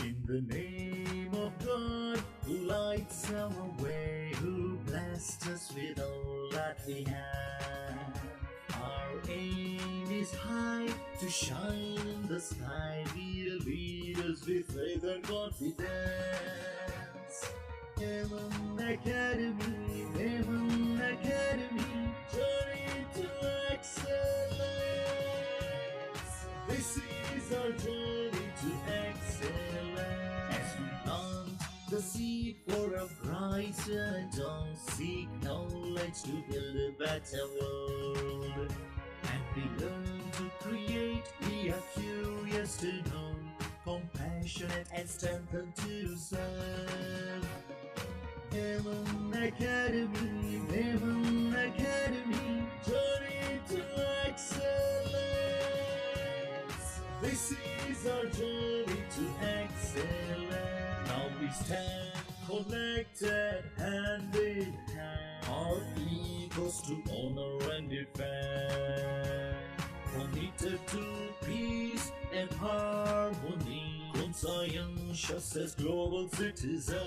In the name of God, who lights our way, who blessed us with all that we have. Our aim is high, to shine in the sky. We'll lead us with faith and confidence. Memon Academy, Memon Academy, journey to excellence. This is our journey to excellence. As we plant the seed for a brighter dawn, seek knowledge to build a better world. And we learn to create, we are curious to know, compassionate and strengthened to serve. Memon Academy, Memon Academy, journey to excellence. This is our journey to excellence. Now we stand connected hand in hand, our eagles to honor and defend, committed to peace and harmony, conscientious as global citizens.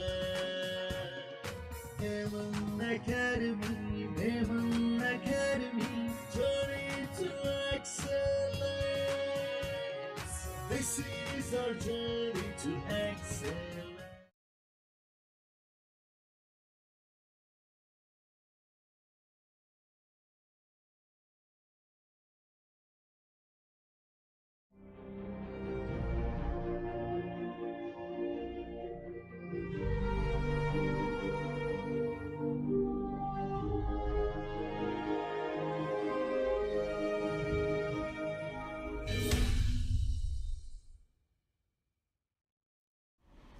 Memon Academy, Memon Academy, journey to excellence. This is our journey to excellence.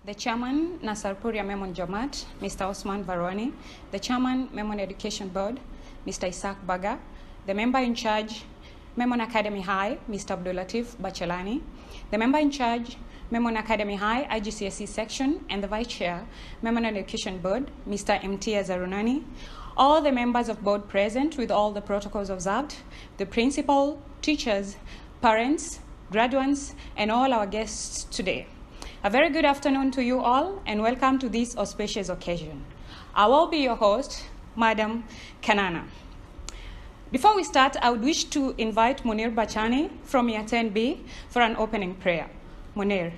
The Chairman, Nasarpuria Memon Jamat, Mr. Osman Varwani, the Chairman, Memon Education Board, Mr. Isaac Baga, the Member in Charge, Memon Academy High, Mr. Abdulatif Bachelani, the Member in Charge, Memon Academy High, IGCSE Section, and the Vice Chair, Memon Education Board, Mr. Imtiaz Arunani, all the members of board present with all the protocols observed, the principal, teachers, parents, graduates, and all our guests today. A very good afternoon to you all, and welcome to this auspicious occasion. I will be your host, Madam Kanana. Before we start, I would wish to invite Munir Bachani from Year 10B for an opening prayer. Munir.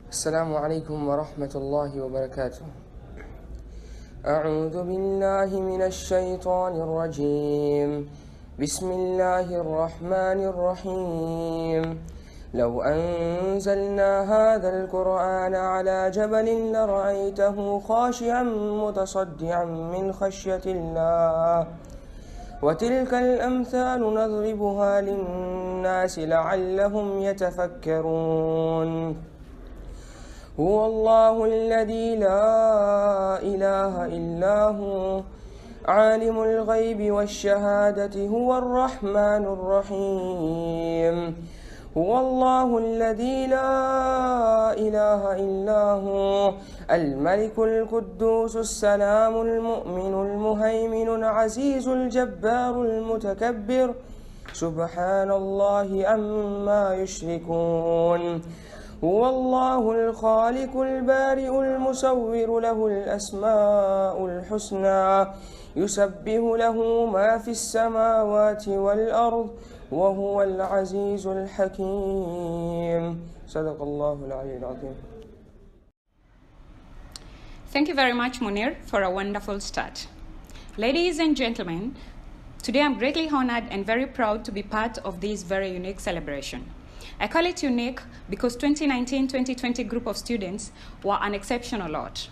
Assalamu alaikum wa rahmatullahi wa barakatuh. أعوذ بالله من الشيطان الرجيم. بسم الله الرحمن الرحيم. لو أنزلنا هذا القرآن على جبل لرأيته خاشعا متصدعا من خشية الله وتلك الأمثال نضربها للناس لعلهم يتفكرون هو الله الذي لا إله إلا هو عالم الغيب والشهادة هو الرحمن الرحيم هو الله الذي لا إله إلا هو الملك القدوس السلام المؤمن المهيمن العزيز الجبار المتكبر سبحان الله عما يشركون هو الله الخالق البارئ المصور له الأسماء الحسنى يسبح له ما في السماوات والأرض وهو العزيز الحكيم صدق الله العلي العظيم. Thank you very much, Munir, for a wonderful start. Ladies and gentlemen, today I'm greatly honored and very proud to be part of this very unique celebration. I call it unique because 2019-2020 group of students were an exceptional lot.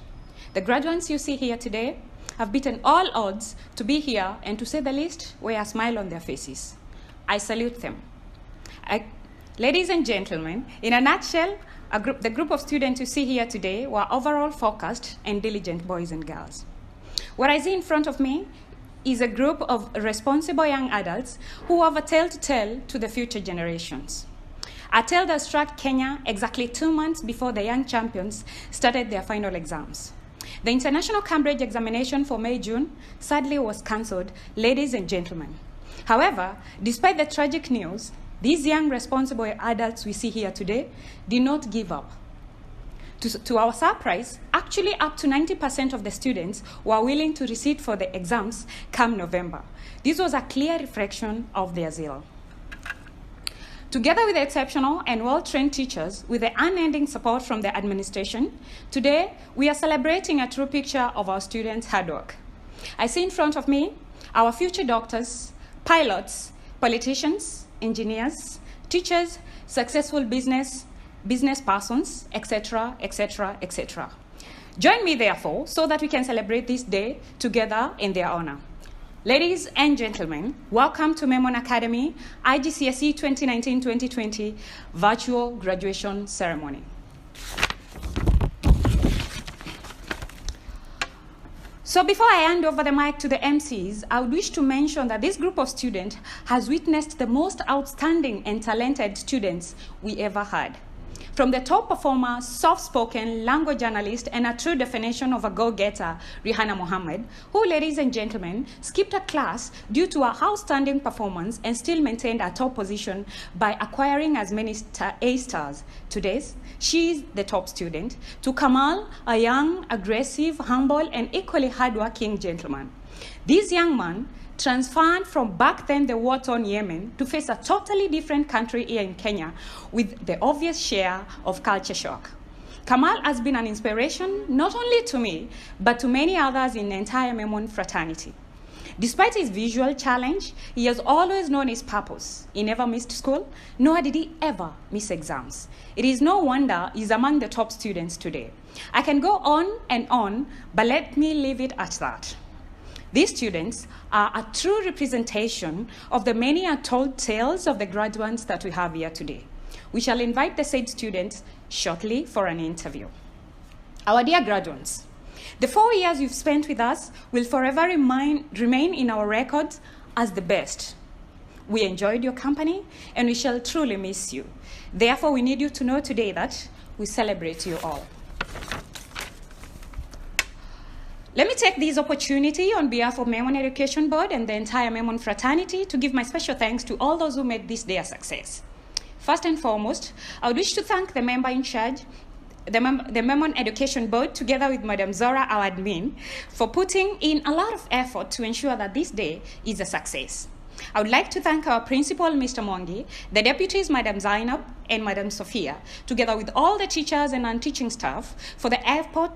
The graduates you see here today have beaten all odds to be here and, to say the least, wear a smile on their faces. I salute them. Ladies and gentlemen, in a nutshell, the group of students you see here today were overall focused and diligent boys and girls. What I see in front of me is a group of responsible young adults who have a tale to tell to the future generations. A tale that struck Kenya exactly 2 months before the young champions started their final exams. The International Cambridge examination for May-June sadly was cancelled, ladies and gentlemen. However, despite the tragic news, These young responsible adults we see here today did not give up. To our surprise, actually up to 90% of the students were willing to recite for the exams come November. This was a clear reflection of their zeal. Together with the exceptional and well-trained teachers, with the unending support from the administration, today we are celebrating a true picture of our students' hard work. I see in front of me our future doctors, pilots, politicians, engineers, teachers, successful business persons, etc., etc., etc. Join me, therefore, so that we can celebrate this day together in their honor. Ladies and gentlemen, welcome to Memon Academy IGCSE 2019-2020 virtual graduation ceremony. So before I hand over the mic to the MCs, I would wish to mention that this group of students has witnessed the most outstanding and talented students we ever had. From the top performer, soft-spoken, language journalist, and a true definition of a go-getter, Rihanna Ahmed, who, ladies and gentlemen, skipped a class due to her outstanding performance and still maintained a top position by acquiring as many A-stars. Today, she is the top student. To Kamal, a young, aggressive, humble, and equally hardworking gentleman. This young man transferred from back then the war-torn Yemen to face a totally different country here in Kenya with the obvious share of culture shock. Kamal has been an inspiration not only to me, but to many others in the entire Memon fraternity. Despite his visual challenge, he has always known his purpose. He never missed school, nor did he ever miss exams. It is no wonder he's among the top students today. I can go on and on, but let me leave it at that. These students are a true representation of the many untold tales of the graduates that we have here today. We shall invite the said students shortly for an interview. Our dear graduates, the 4 years you've spent with us will forever remain in our records as the best. We enjoyed your company and we shall truly miss you. Therefore, we need you to know today that we celebrate you all. Let me take this opportunity on behalf of Memon Education Board and the entire Memon fraternity to give my special thanks to all those who made this day a success. First and foremost, I would wish to thank the member in charge, the Memon Education Board, together with Madam Zora, our admin, for putting in a lot of effort to ensure that this day is a success. I would like to thank our principal, Mr. Mongi, the deputies, Madam Zainab and Madam Sophia, together with all the teachers and non-teaching staff for the effort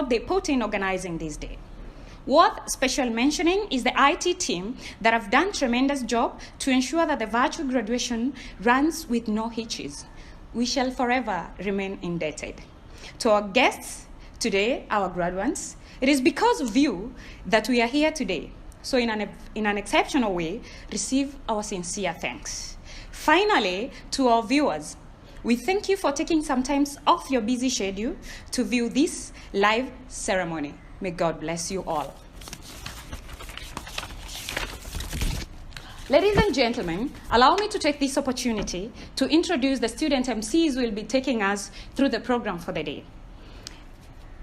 they put in organizing this day. Worth special mentioning is the IT team that have done a tremendous job to ensure that the virtual graduation runs with no hitches. We shall forever remain indebted. To our guests today, our graduates, it is because of you that we are here today. So in an exceptional way, receive our sincere thanks. Finally, to our viewers, we thank you for taking some time off your busy schedule to view this live ceremony. May God bless you all. Ladies and gentlemen, allow me to take this opportunity to introduce the student MCs who will be taking us through the program for the day.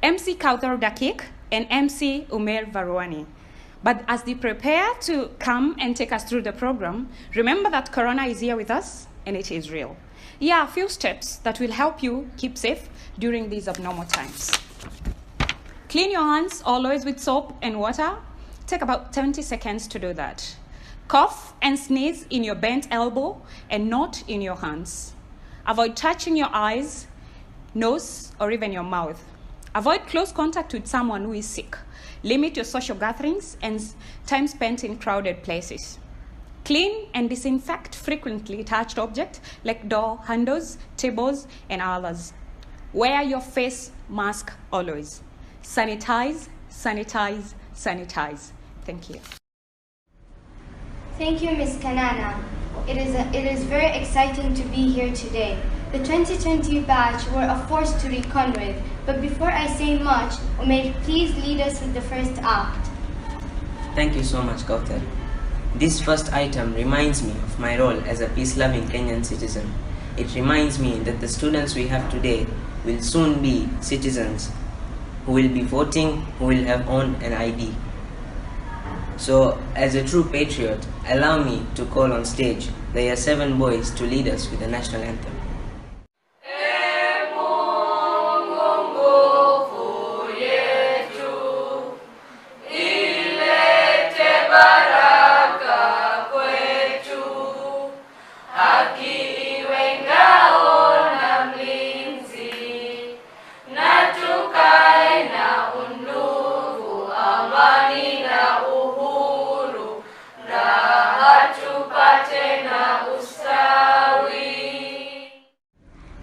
MC Kauthar Dakik and MC Umer Varwani. But as they prepare to come and take us through the program, remember that Corona is here with us and it is real. Here are a few steps that will help you keep safe during these abnormal times. Clean your hands always with soap and water. Take about 20 seconds to do that. Cough and sneeze in your bent elbow and not in your hands. Avoid touching your eyes, nose, or even your mouth. Avoid close contact with someone who is sick. Limit your social gatherings and time spent in crowded places. Clean and disinfect frequently touched objects like door handles, tables, and others. Wear your face mask always. Sanitize, sanitize, sanitize. Thank you. Thank you, Ms. Kanana. It is very exciting to be here today. The 2020 batch were a force to reckon with, but before I say much, Omar, please lead us with the first act. Thank you so much, Kauthar. This first item reminds me of my role as a peace-loving Kenyan citizen. It reminds me that the students we have today will soon be citizens who will be voting, who will have owned an ID. So, as a true patriot, allow me to call on stage the Year 7 boys to lead us with the national anthem.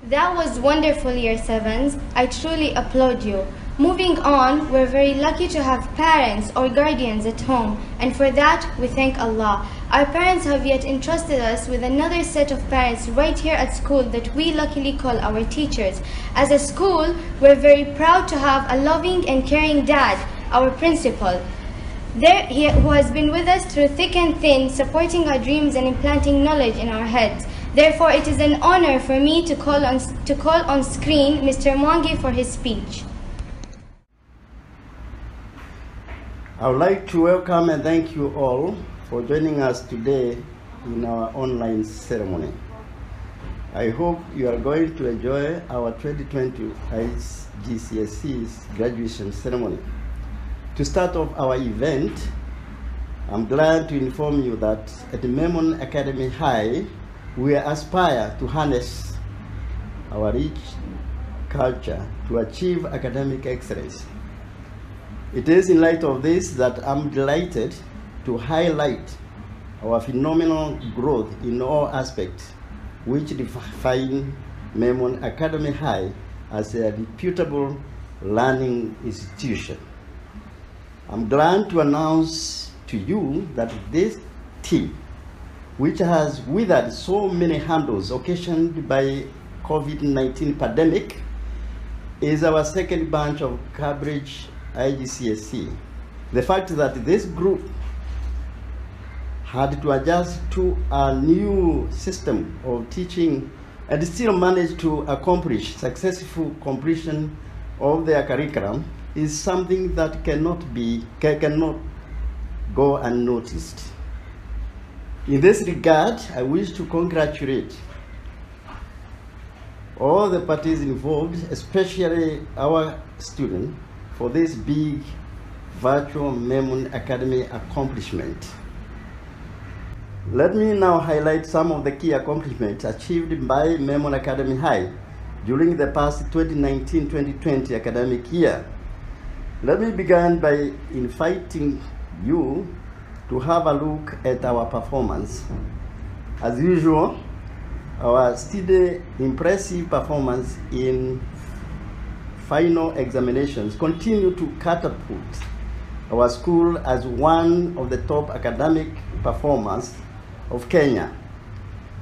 That was wonderful, Year 7s. I truly applaud you. Moving on, we're very lucky to have parents or guardians at home, and for that, we thank Allah. Our parents have yet entrusted us with another set of parents right here at school that we luckily call our teachers. As a school, we're very proud to have a loving and caring dad, our principal, who has been with us through thick and thin, supporting our dreams and implanting knowledge in our heads. Therefore, it is an honor for me to call on screen Mr. Mwangi for his speech. I would like to welcome and thank you all for joining us today in our online ceremony. I hope you are going to enjoy our 2020 IGCSE's graduation ceremony. To start off our event, I'm glad to inform you that at the Memon Academy High, we aspire to harness our rich culture to achieve academic excellence. It is in light of this that I'm delighted to highlight our phenomenal growth in all aspects, which define Memon Academy High as a reputable learning institution. I'm glad to announce to you that this team, which has withered so many handles occasioned by COVID-19 pandemic, is our second batch of Cambridge IGCSE. The fact that this group had to adjust to a new system of teaching and still managed to accomplish successful completion of their curriculum is something that cannot go unnoticed. In this regard, I wish to congratulate all the parties involved, especially our students, for this big virtual Memon Academy accomplishment. Let me now highlight some of the key accomplishments achieved by Memon Academy High during the past 2019-2020 academic year. Let me begin by inviting you to have a look at our performance. As usual, our steady, impressive performance in final examinations continue to catapult our school as one of the top academic performers of Kenya.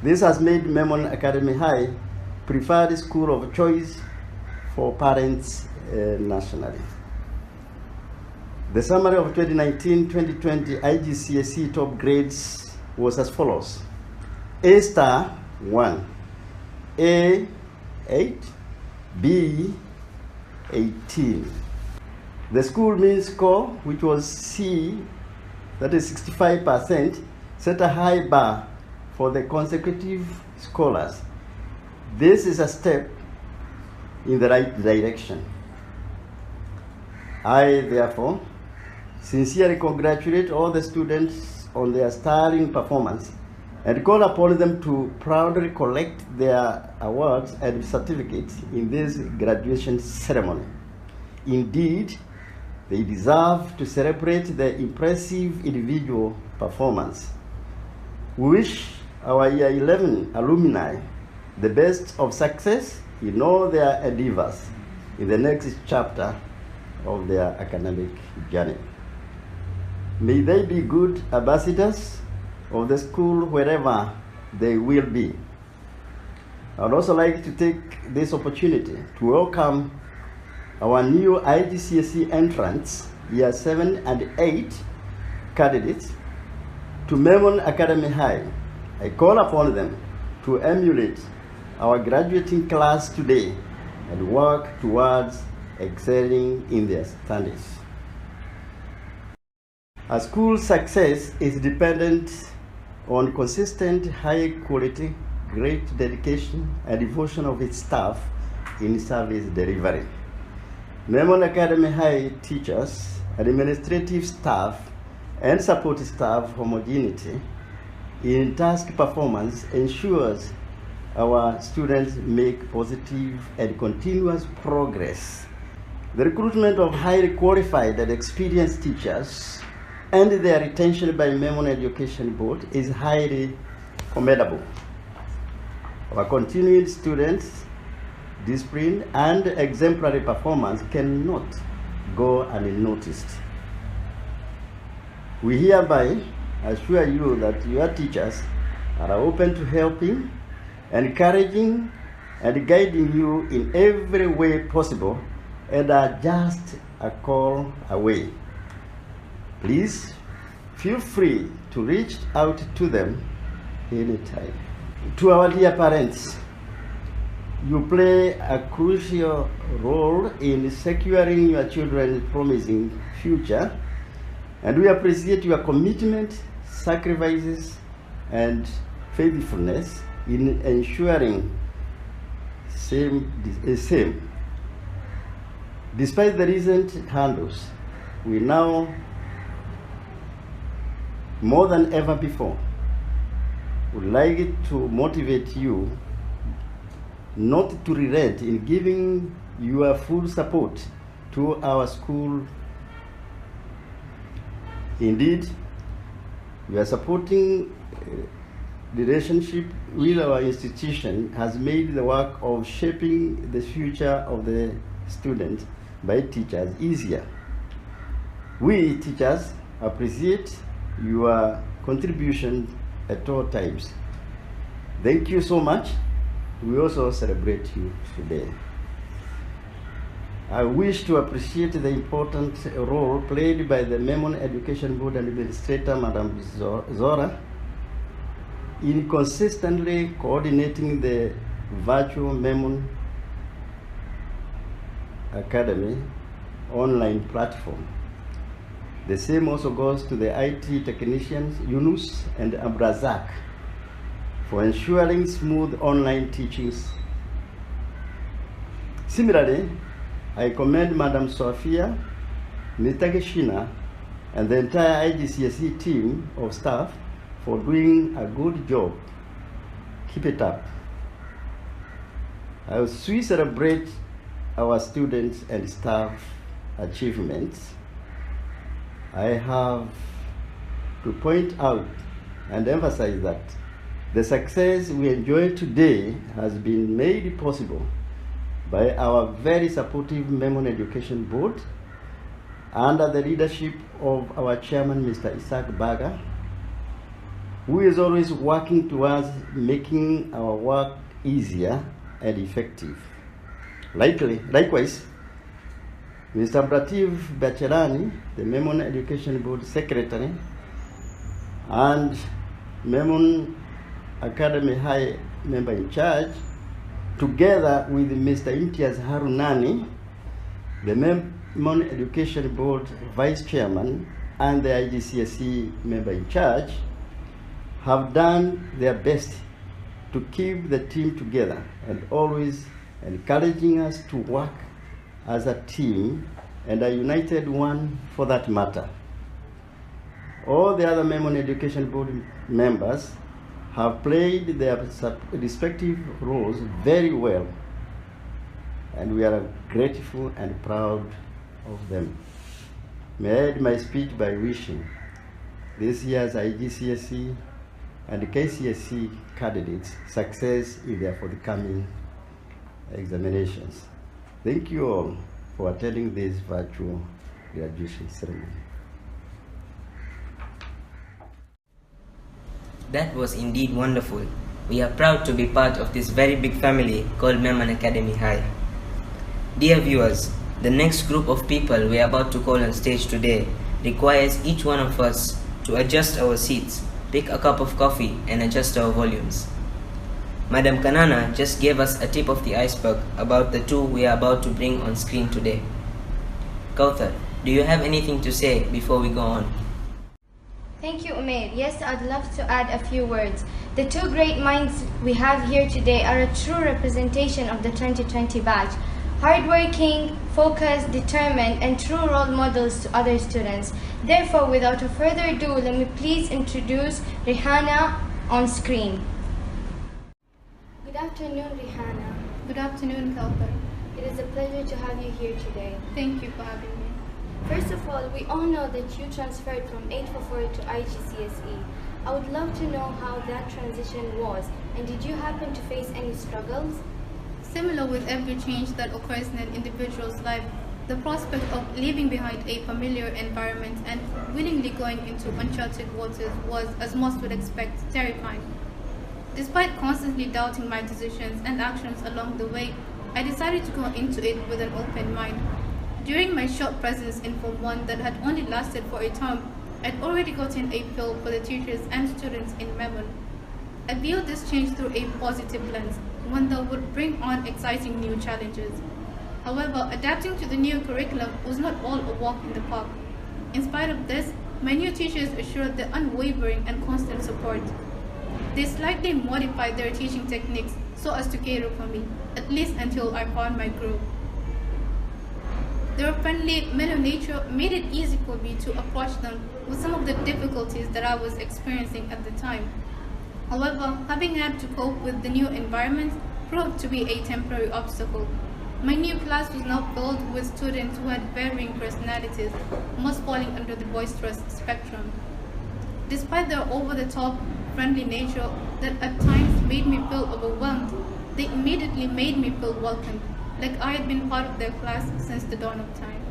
This has made Memon Academy High preferred school of choice for parents nationally. The summary of 2019-2020 IGCSE top grades was as follows: A star 1, A 8, B 18. The school mean score, which was C, that is 65%, set a high bar for the consecutive scholars. This is a step in the right direction. I, therefore, sincerely congratulate all the students on their sterling performance and call upon them to proudly collect their awards and certificates in this graduation ceremony. Indeed, they deserve to celebrate their impressive individual performance. We wish our Year 11 alumni the best of success in all their endeavors in the next chapter of their academic journey. May they be good ambassadors of the school wherever they will be. I would also like to take this opportunity to welcome our new IGCSE entrants, Year 7 and 8 candidates, to Memon Academy High. I call upon them to emulate our graduating class today and work towards excelling in their studies. A school's success is dependent on consistent, high quality, great dedication and devotion of its staff in service delivery. Memon Academy High teachers, administrative staff, and support staff homogeneity in task performance ensures our students make positive and continuous progress. The recruitment of highly qualified and experienced teachers and their retention by Memon Education Board is highly commendable. Our continuing students' discipline and exemplary performance cannot go unnoticed. We hereby assure you that your teachers are open to helping, encouraging, and guiding you in every way possible and are just a call away. Please feel free to reach out to them anytime. To our dear parents, you play a crucial role in securing your children's promising future, and we appreciate your commitment, sacrifices, and faithfulness in ensuring same. Despite the recent handles, we now, more than ever before, would like to motivate you not to relent in giving your full support to our school. Indeed, we are supporting the relationship with our institution has made the work of shaping the future of the student by teachers easier. We teachers appreciate your contribution at all times. Thank you so much. We also celebrate you today. I wish to appreciate the important role played by the Memon Education Board Administrator, Madam Zora, in consistently coordinating the virtual Memon Academy online platform. The same also goes to the IT technicians, Yunus and Abrazak, for ensuring smooth online teachings. Similarly, I commend Madam Sophia, Mr. Geshina, and the entire IGCSE team of staff for doing a good job. Keep it up. As we celebrate our students and staff achievements, I have to point out and emphasize that the success we enjoy today has been made possible by our very supportive Memon Education Board under the leadership of our chairman, Mr. Isaac Baga, who is always working towards making our work easier and effective. Likewise, Mr. Brativ Bachelani, the Memon Education Board Secretary, and Memon Academy High member in charge, together with Mr. Imtiaz Harunani, the Memon Education Board Vice Chairman and the IGCSE member in charge, have done their best to keep the team together and always encouraging us to work as a team and a united one for that matter. All the other Memon Education Board members have played their respective roles very well, and we are grateful and proud of them. May I end my speech by wishing this year's IGCSE and KCSE candidates success in their forthcoming examinations. Thank you all for attending this virtual graduation ceremony. That was indeed wonderful. We are proud to be part of this very big family called Memon Academy High. Dear viewers, the next group of people we are about to call on stage today requires each one of us to adjust our seats, pick a cup of coffee, and adjust our volumes. Madam Kanana just gave us a tip of the iceberg about the two we are about to bring on screen today. Kauthar, do you have anything to say before we go on? Thank you, Umair. Yes, I'd love to add a few words. The two great minds we have here today are a true representation of the 2020 batch. Hardworking, focused, determined, and true role models to other students. Therefore, without further ado, let me please introduce Rihanna on screen. Good afternoon, Rihanna. Good afternoon, Kauthar. It is a pleasure to have you here today. Thank you for having me. First of all, we all know that you transferred from 844 to IGCSE. I would love to know how that transition was, and did you happen to face any struggles? Similar with every change that occurs in an individual's life, the prospect of leaving behind a familiar environment and willingly going into uncharted waters was, as most would expect, terrifying. Despite constantly doubting my decisions and actions along the way, I decided to go into it with an open mind. During my short presence in Form 1 that had only lasted for a term, I'd already gotten a feel for the teachers and students in Memon. I viewed this change through a positive lens, one that would bring on exciting new challenges. However, adapting to the new curriculum was not all a walk in the park. In spite of this, my new teachers assured the unwavering and constant support. They slightly modified their teaching techniques so as to cater for me, at least until I found my groove. Their friendly, mellow nature made it easy for me to approach them with some of the difficulties that I was experiencing at the time. However, having had to cope with the new environment proved to be a temporary obstacle. My new class was now filled with students who had varying personalities, most falling under the boisterous spectrum. Despite their over-the-top, friendly nature that at times made me feel overwhelmed, they immediately made me feel welcomed, like I had been part of their class since the dawn of time.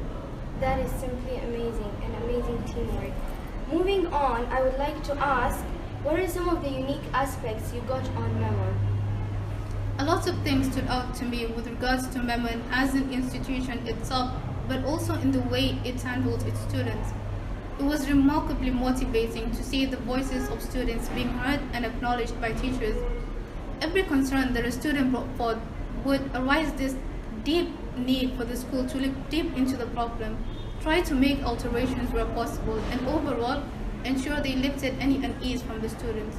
That is simply amazing, and amazing teamwork. Moving on, I would like to ask, what are some of the unique aspects you got on Memon? A lot of things stood out to me with regards to Memon as an institution itself, but also in the way it handled its students. It was remarkably motivating to see the voices of students being heard and acknowledged by teachers. Every concern that a student brought forth would arise this deep need for the school to look deep into the problem, try to make alterations where possible, and overall ensure they lifted any unease from the students.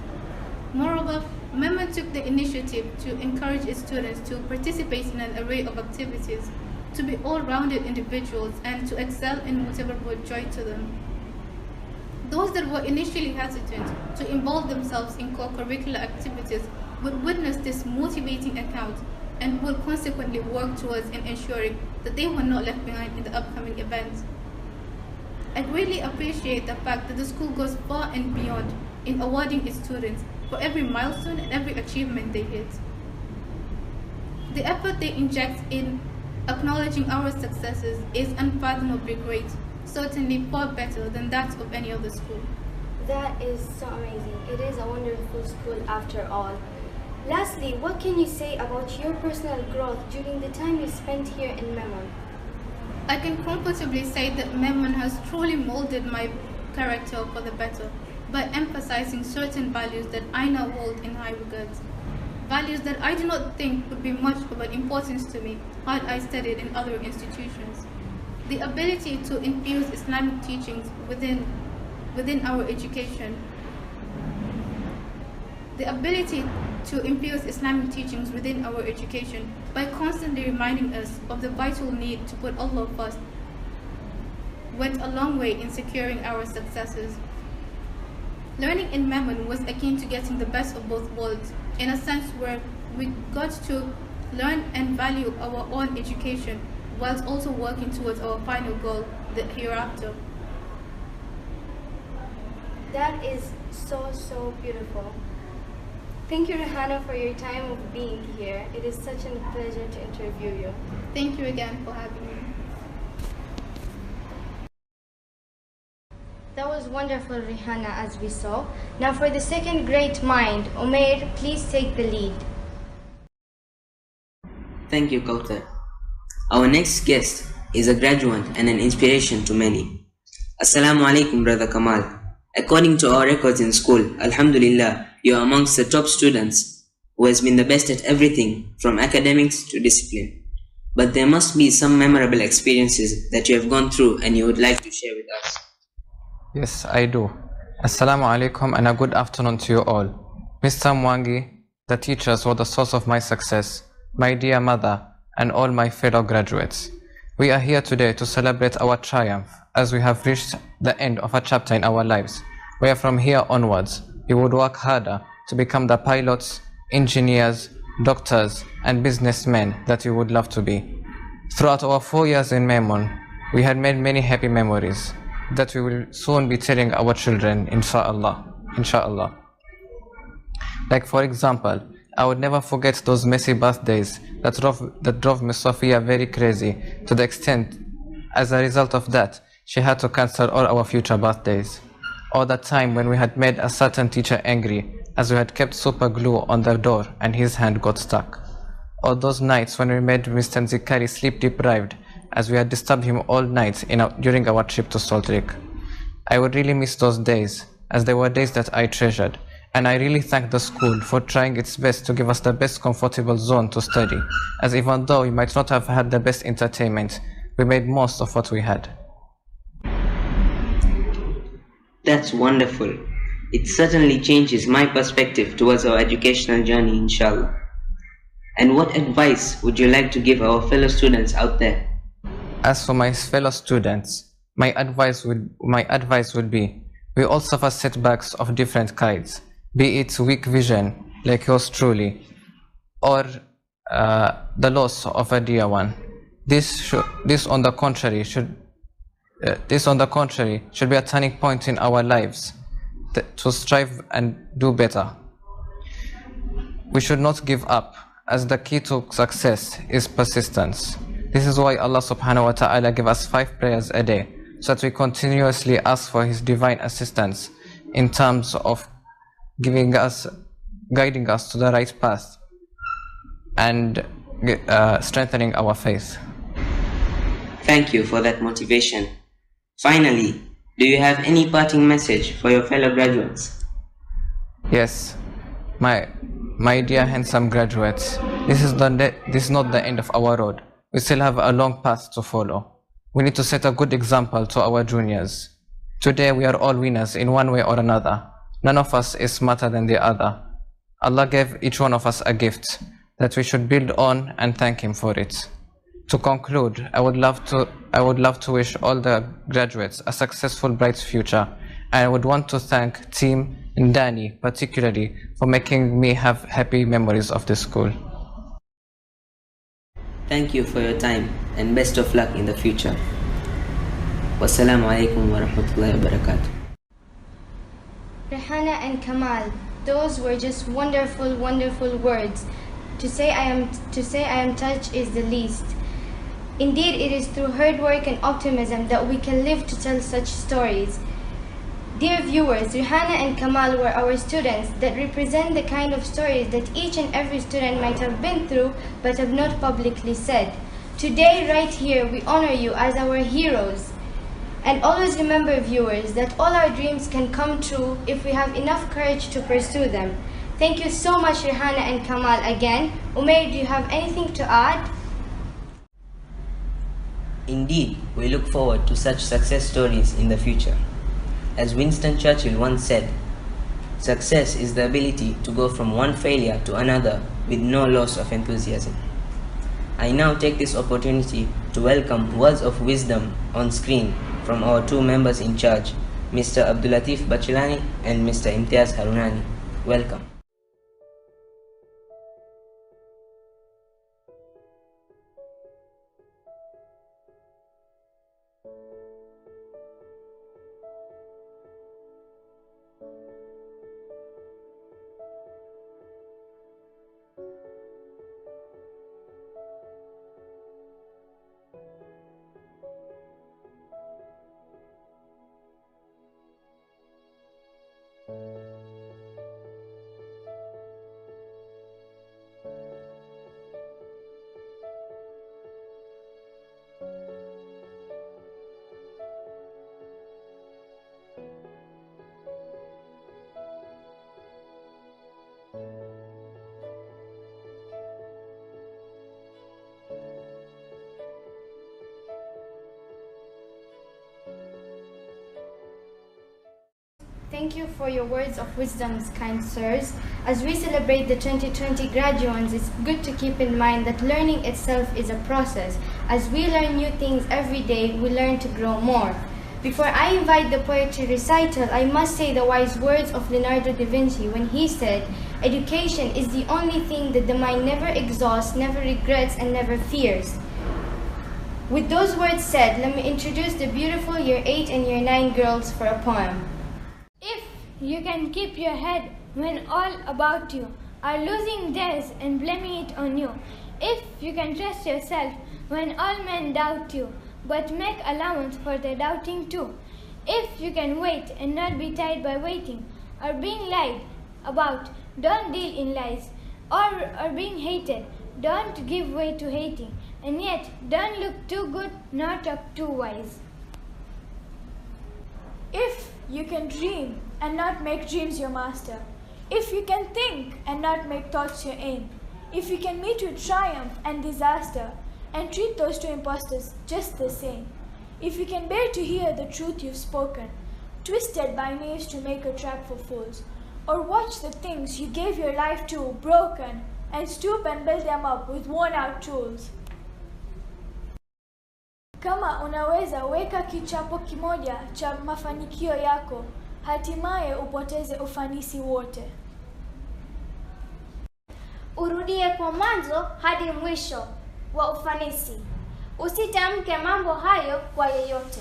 Moreover, Memon took the initiative to encourage its students to participate in an array of activities, to be all-rounded individuals, and to excel in whatever brought joy to them. Those that were initially hesitant to involve themselves in co-curricular activities would witness this motivating account and would consequently work towards ensuring that they were not left behind in the upcoming events. I greatly appreciate the fact that the school goes far and beyond in awarding its students for every milestone and every achievement they hit. The effort they inject in acknowledging our successes is unfathomably great, certainly far better than that of any other school. That is so amazing. It is a wonderful school after all. Lastly, what can you say about your personal growth during the time you spent here in Memon? I can comfortably say that Memon has truly molded my character for the better by emphasizing certain values that I now hold in high regards. Values that I do not think would be much of an importance to me had I studied in other institutions. The ability to infuse Islamic teachings within our education. The ability to infuse Islamic teachings within our education by constantly reminding us of the vital need to put Allah first went a long way in securing our successes. Learning in Memon was akin to getting the best of both worlds, in a sense where we got to learn and value our own education whilst also working towards our final goal, the hereafter. That is so beautiful. Thank you, Rihanna, for your time of being here. It is such a pleasure to interview you. Thank you again for having me. That was wonderful, Rihanna, as we saw. Now for the second great mind, Omar, please take the lead. Thank you, Kauthar. Our next guest is a graduate and an inspiration to many. Assalamu alaikum, Brother Kamal. According to our records in school, Alhamdulillah, you are amongst the top students who has been the best at everything from academics to discipline. But there must be some memorable experiences that you have gone through and you would like to share with us. Yes, I do. Assalamu alaikum and a good afternoon to you all. Mr. Mwangi, the teachers were the source of my success, my dear mother, and all my fellow graduates. We are here today to celebrate our triumph as we have reached the end of a chapter in our lives, where from here onwards we would work harder to become the pilots, engineers, doctors, and businessmen that we would love to be. Throughout our 4 years in Memon, we had made many happy memories that we will soon be telling our children, inshallah. Like for example, I would never forget those messy birthdays that drove Miss Sophia very crazy, to the extent, as a result of that, she had to cancel all our future birthdays. Or the time when we had made a certain teacher angry, as we had kept super glue on the door and his hand got stuck. Or those nights when we made Mr. Zikari sleep deprived, as we had disturbed him all night during our trip to Salt Lake. I would really miss those days, as they were days that I treasured, and I really thank the school for trying its best to give us the best comfortable zone to study, as even though we might not have had the best entertainment, we made most of what we had. That's wonderful. It certainly changes my perspective towards our educational journey, inshallah. And what advice would you like to give our fellow students out there? As for my fellow students, my advice would be, we all suffer setbacks of different kinds, be it weak vision, like yours truly, or the loss of a dear one. This on the contrary should be a turning point in our lives to strive and do better. We should not give up, as the key to success is persistence. This is why Allah subhanahu wa ta'ala gave us 5 prayers a day, so that we continuously ask for His divine assistance in terms of guiding us to the right path and strengthening our faith. Thank you for that motivation. Finally, do you have any parting message for your fellow graduates? Yes, my dear handsome graduates, this is not the end of our road. We still have a long path to follow. We need to set a good example to our juniors. Today we are all winners in one way or another. None of us is smarter than the other. Allah gave each one of us a gift that we should build on and thank Him for it. To conclude, I would love to wish all the graduates a successful, bright future, and I would want to thank Team and Danny particularly for making me have happy memories of this school. Thank you for your time and best of luck in the future. Wassalamu alaikum wa rahmatullahi wa barakatuh. Rihanna and Kamal, those were just wonderful, wonderful words. To say I am touched is the least. Indeed, it is through hard work and optimism that we can live to tell such stories. Dear viewers, Rihanna and Kamal were our students that represent the kind of stories that each and every student might have been through but have not publicly said. Today, right here, we honor you as our heroes. And always remember, viewers, that all our dreams can come true if we have enough courage to pursue them. Thank you so much, Rihanna and Kamal, again. Omar, do you have anything to add? Indeed, we look forward to such success stories in the future. As Winston Churchill once said, success is the ability to go from one failure to another with no loss of enthusiasm. I now take this opportunity to welcome words of wisdom on screen from our 2 members in charge, Mr. Abdulatif Bachilani and Mr. Imtiaz Harunani. Welcome. Thank you for your words of wisdom, kind sirs. As we celebrate the 2020 graduates, it's good to keep in mind that learning itself is a process. As we learn new things every day, we learn to grow more. Before I invite the poetry recital, I must say the wise words of Leonardo da Vinci when he said, "Education is the only thing that the mind never exhausts, never regrets, and never fears." With those words said, let me introduce the beautiful Year 8 and Year 9 girls for a poem. If you can keep your head when all about you are losing theirs and blaming it on you, if you can trust yourself when all men doubt you, but make allowance for their doubting too, if you can wait and not be tired by waiting, or being lied about, don't deal in lies, or being hated, don't give way to hating, and yet don't look too good nor talk too wise. If you can dream and not make dreams your master, if you can think and not make thoughts your aim, if you can meet with triumph and disaster and treat those two impostors just the same, if you can bear to hear the truth you've spoken, twisted by knaves to make a trap for fools, or watch the things you gave your life to broken and stoop and build them up with worn out tools. Kama unaweza weka kichapo kimoja cha mafanikio yako, hatimaye upoteze ufanisi wote. Urudie kwa mwanzo hadi mwisho wa ufanisi. Usitamke mambo hayo kwa yeyote.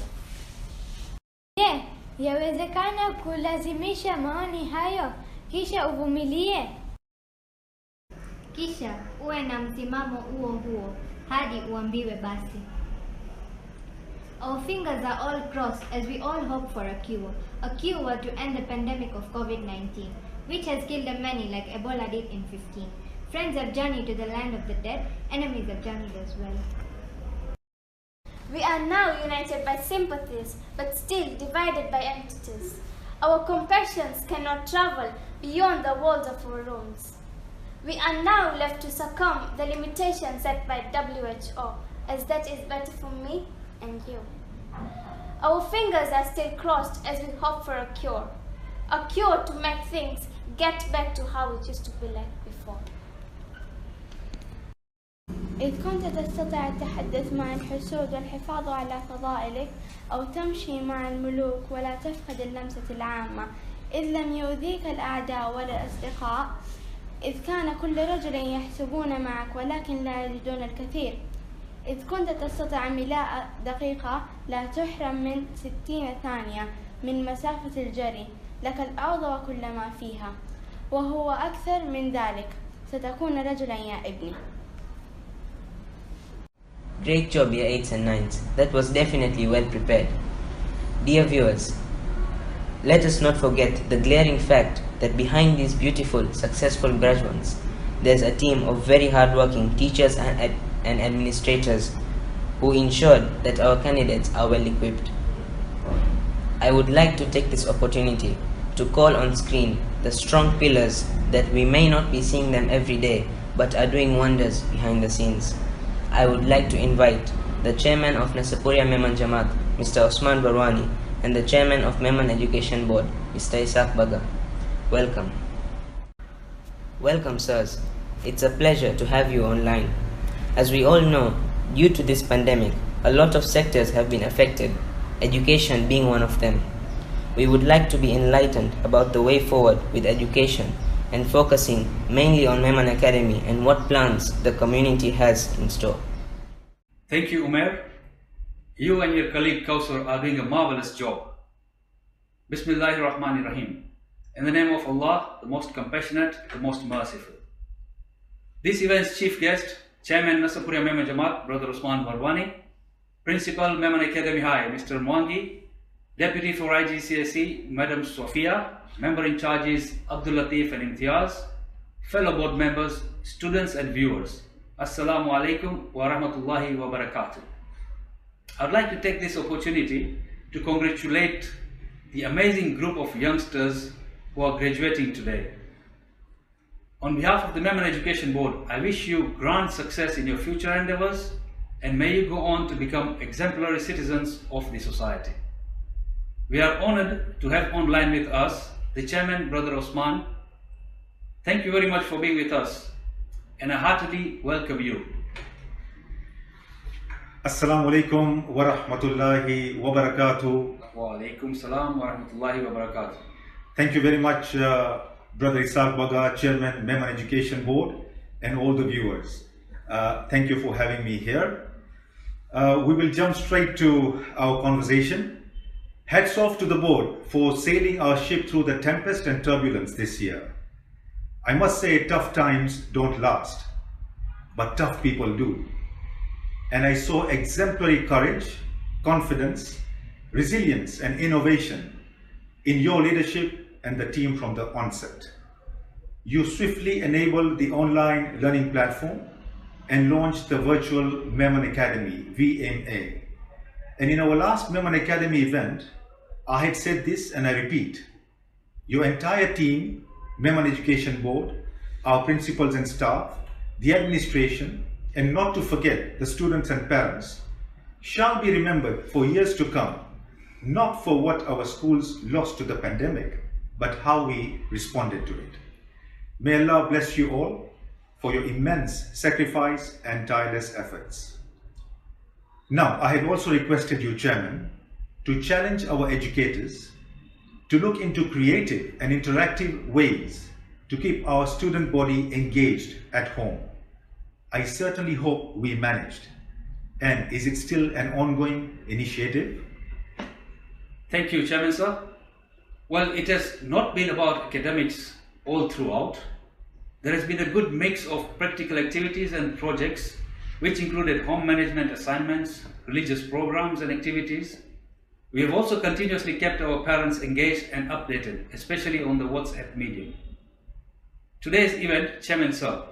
Je, yawezekana kulazimisha maoni hayo kisha uvumilie? Kisha uwe na msimamo huo hadi uambiwe basi. Our fingers are all crossed as we all hope for a cure to end the pandemic of COVID-19, which has killed many like Ebola did in 15. Friends have journeyed to the land of the dead, enemies have journeyed as well. We are now united by sympathies, but still divided by entities. Our compassions cannot travel beyond the walls of our rooms. We are now left to succumb the limitations set by WHO, as that is better for me and you. Our fingers are still crossed as we hope for a cure to make things get back to how it used to be like before. إذ كنت تستطيع التحدث مع الحسود والحفاظ على فضائلك، أو تمشي مع الملوك ولا تفقد اللمسة العامة، إذ لم يؤذيك الأعداء ولا الأصدقاء، إذ كان كل رجل يحسبون معك ولكن لا يجدون الكثير، إذ كنت تستطيع ملاء دقيقة لا تحرم من 60 ثانية من مسافة الجري، لك الأرض وكل ما فيها، وهو أكثر من ذلك، ستكون رجلا يا ابني. Great job, Year 8s and 9s. That was definitely well prepared. Dear viewers, let us not forget the glaring fact that behind these beautiful, successful graduates, there's a team of very hardworking teachers and administrators who ensured that our candidates are well equipped. I would like to take this opportunity to call on screen the strong pillars that we may not be seeing them every day, but are doing wonders behind the scenes. I would like to invite the chairman of Nasapuria Memon Jamaat, Mr. Osman Barwani, and the chairman of Memon Education Board, Mr. Isaac Baga. Welcome. Welcome, sirs. It's a pleasure to have you online. As we all know, due to this pandemic, a lot of sectors have been affected, education being one of them. We would like to be enlightened about the way forward with education and focusing mainly on Memon Academy and what plans the community has in store. Thank you, Omar. You and your colleague Kausar are doing a marvelous job. Bismillahir Rahmanir Rahim. In the name of Allah, the most compassionate, the most merciful. This event's chief guest, Chairman Nasapuria Memon Jamaat, Brother Osman Barwani, Principal Memon Academy High, Mr. Mwangi, Deputy for IGCSE, Madam Sofia, Member in charges Abdul Latif and Imtiaz, fellow board members, students and viewers. Assalamu alaikum wa rahmatullahi wa barakatuh. I'd like to take this opportunity to congratulate the amazing group of youngsters who are graduating today. On behalf of the Memon Education Board, I wish you grand success in your future endeavors and may you go on to become exemplary citizens of the society. We are honored to have online with us the chairman, Brother Osman. Thank you very much for being with us, and I heartily welcome you. Assalamu alaikum wa rahmatullahi wa barakatuh. Wa alaikum salam wa rahmatullahi wa barakatuh. Thank you very much, Brother Isaac Baga, Chairman, Memon Education Board, and all the viewers. Thank you for having me here. We will jump straight to our conversation. Hats off to the board for sailing our ship through the tempest and turbulence this year. I must say, tough times don't last, but tough people do. And I saw exemplary courage, confidence, resilience, and innovation in your leadership and the team from the onset. You swiftly enabled the online learning platform and launched the virtual Memon Academy, VMA. And in our last Memon Academy event, I had said this and I repeat, your entire team, Memon Education Board, our principals and staff, the administration, and not to forget the students and parents, shall be remembered for years to come, not for what our schools lost to the pandemic, but how we responded to it. May Allah bless you all for your immense sacrifice and tireless efforts. Now, I had also requested you, Chairman, to challenge our educators to look into creative and interactive ways to keep our student body engaged at home. I certainly hope we managed. And is it still an ongoing initiative? Thank you, Chairman, sir. Well, it has not been about academics all throughout. There has been a good mix of practical activities and projects, which included home management assignments, religious programs and activities. We have also continuously kept our parents engaged and updated, especially on the WhatsApp medium. Today's event, Chairman sir,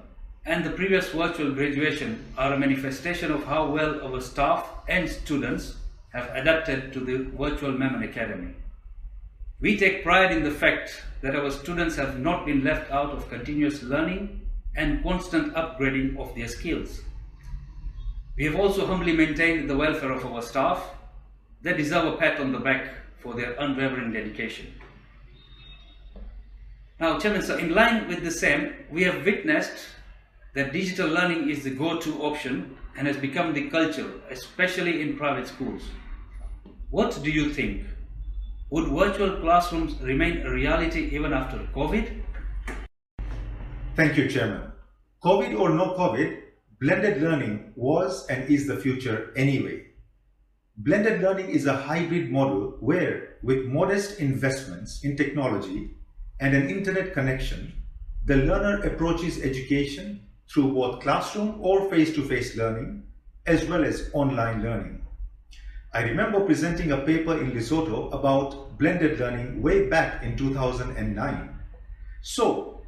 and the previous virtual graduation are a manifestation of how well our staff and students have adapted to the virtual Memon Academy. We take pride in the fact that our students have not been left out of continuous learning and constant upgrading of their skills. We have also humbly maintained the welfare of our staff. They deserve a pat on the back for their unwavering dedication. Now, Chairman sir, in line with the same, we have witnessed that digital learning is the go-to option and has become the culture, especially in private schools. What do you think? Would virtual classrooms remain a reality even after COVID? Thank you, Chairman. COVID or no COVID, blended learning was and is the future anyway. Blended learning is a hybrid model where, with modest investments in technology and an internet connection, the learner approaches education through both classroom or face-to-face learning, as well as online learning. I remember presenting a paper in Lesotho about blended learning way back in 2009. So,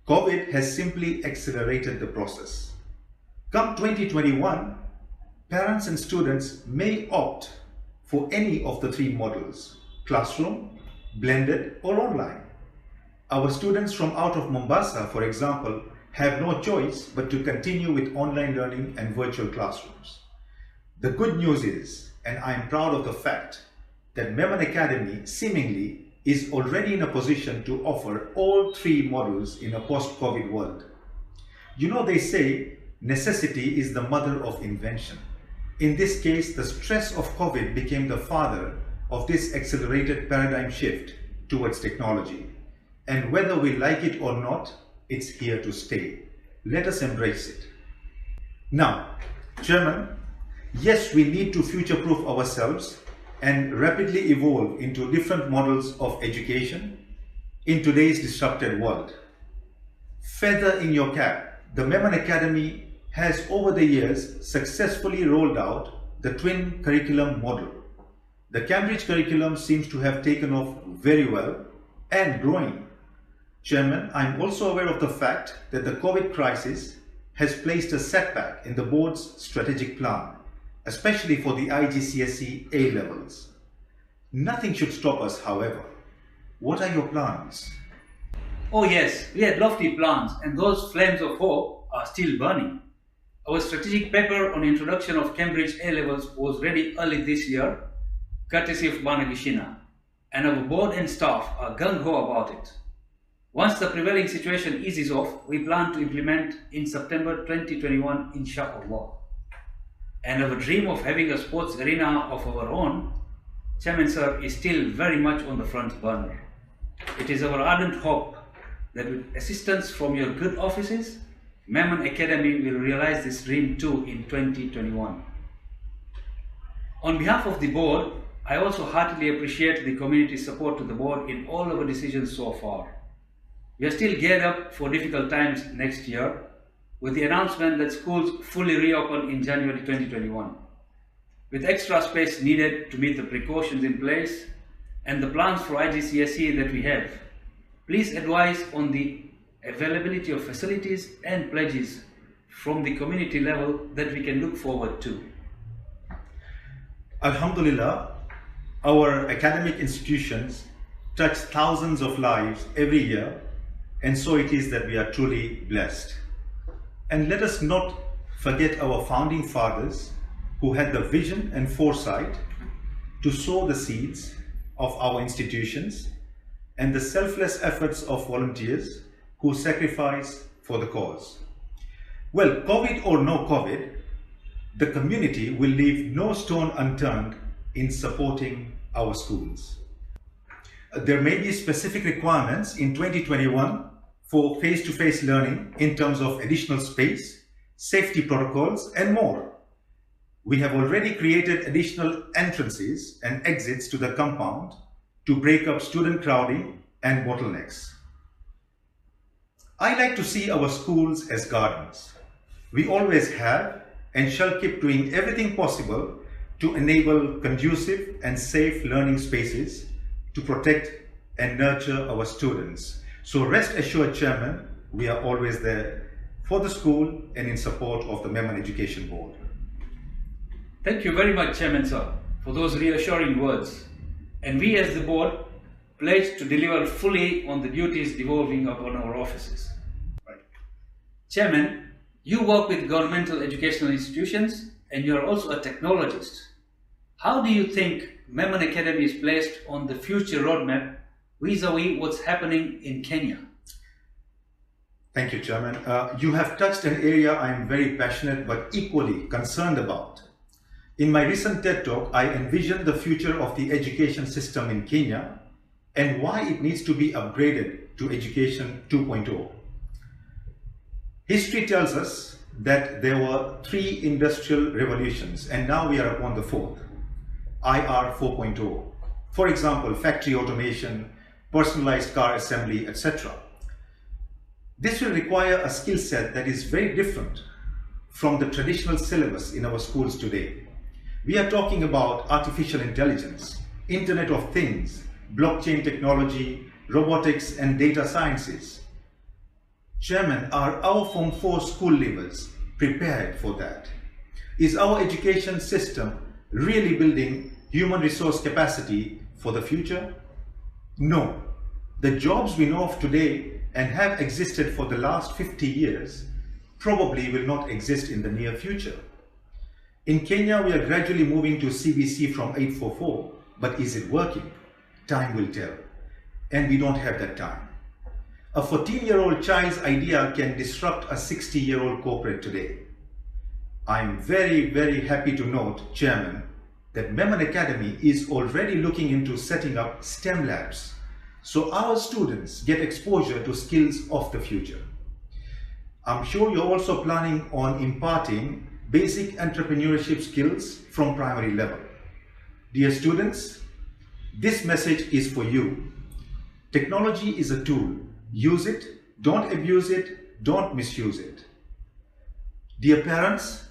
COVID has simply accelerated the process. Come 2021, parents and students may opt for any of the three models: classroom, blended, or online. Our students from out of Mombasa, for example, have no choice but to continue with online learning and virtual classrooms. The good news is, and I am proud of the fact, that Memon Academy seemingly is already in a position to offer all three models in a post-COVID world. You know, they say necessity is the mother of invention. In this case, the stress of COVID became the father of this accelerated paradigm shift towards technology. And whether we like it or not, it's here to stay. Let us embrace it. Now, Chairman, yes, we need to future-proof ourselves and rapidly evolve into different models of education in today's disrupted world. Feather in your cap, the Memon Academy has over the years successfully rolled out the twin curriculum model. The Cambridge curriculum seems to have taken off very well and growing. Chairman, I'm also aware of the fact that the COVID crisis has placed a setback in the board's strategic plan, especially for the IGCSE A levels. Nothing should stop us, however. What are your plans? Oh yes, we had lofty plans, and those flames of hope are still burning. Our strategic paper on introduction of Cambridge A levels was ready early this year, courtesy of Banagishina. and our board and staff are gung-ho about it. Once the prevailing situation eases off, we plan to implement in September 2021, inshallah. And our dream of having a sports arena of our own, Chairman Sir, is still very much on the front burner. It is our ardent hope that with assistance from your good offices, Memon Academy will realize this dream too in 2021. On behalf of the board, I also heartily appreciate the community's support to the board in all our decisions so far. We are still geared up for difficult times next year, with the announcement that schools fully reopen in January 2021. With extra space needed to meet the precautions in place and the plans for IGCSE that we have, please advise on the availability of facilities and pledges from the community level that we can look forward to. Alhamdulillah, our academic institutions touch thousands of lives every year, and so it is that we are truly blessed. And let us not forget our founding fathers who had the vision and foresight to sow the seeds of our institutions and the selfless efforts of volunteers who sacrifice for the cause. Well, COVID or no COVID, the community will leave no stone unturned in supporting our schools. There may be specific requirements in 2021 for face-to-face learning in terms of additional space, safety protocols, and more. We have already created additional entrances and exits to the compound to break up student crowding and bottlenecks. I like to see our schools as gardens. We always have and shall keep doing everything possible to enable conducive and safe learning spaces to protect and nurture our students. So rest assured, Chairman, we are always there for the school and in support of the Memon Education Board. Thank you very much, Chairman Sir, for those reassuring words. And we as the board pledge to deliver fully on the duties devolving upon our offices. Right. Chairman, you work with governmental educational institutions and you are also a technologist. How do you think Memon Academy is placed on the future roadmap vis-a-vis what's happening in Kenya? Thank you, Chairman. You have touched an area I am very passionate but equally concerned about. In my recent TED Talk, I envisioned the future of the education system in Kenya and why it needs to be upgraded to Education 2.0. History tells us that there were 3 industrial revolutions and now we are upon the 4th, IR 4.0. For example, factory automation, personalized car assembly, etc. This will require a skill set that is very different from the traditional syllabus in our schools today. We are talking about artificial intelligence, Internet of Things, blockchain technology, robotics, and data sciences. Chairman, are our Form 4 school levels prepared for that? Is our education system really building human resource capacity for the future? No. The jobs we know of today and have existed for the last 50 years probably will not exist in the near future. In Kenya, we are gradually moving to CBC from 844, but is it working? Time will tell, and we don't have that time. A 14-year-old child's idea can disrupt a 60-year-old corporate today. I'm very, very happy to note, Chairman, that Memon Academy is already looking into setting up STEM labs, so our students get exposure to skills of the future. I'm sure you're also planning on imparting basic entrepreneurship skills from primary level. Dear students, this message is for you. Technology is a tool. Use it, don't abuse it, don't misuse it. Dear parents,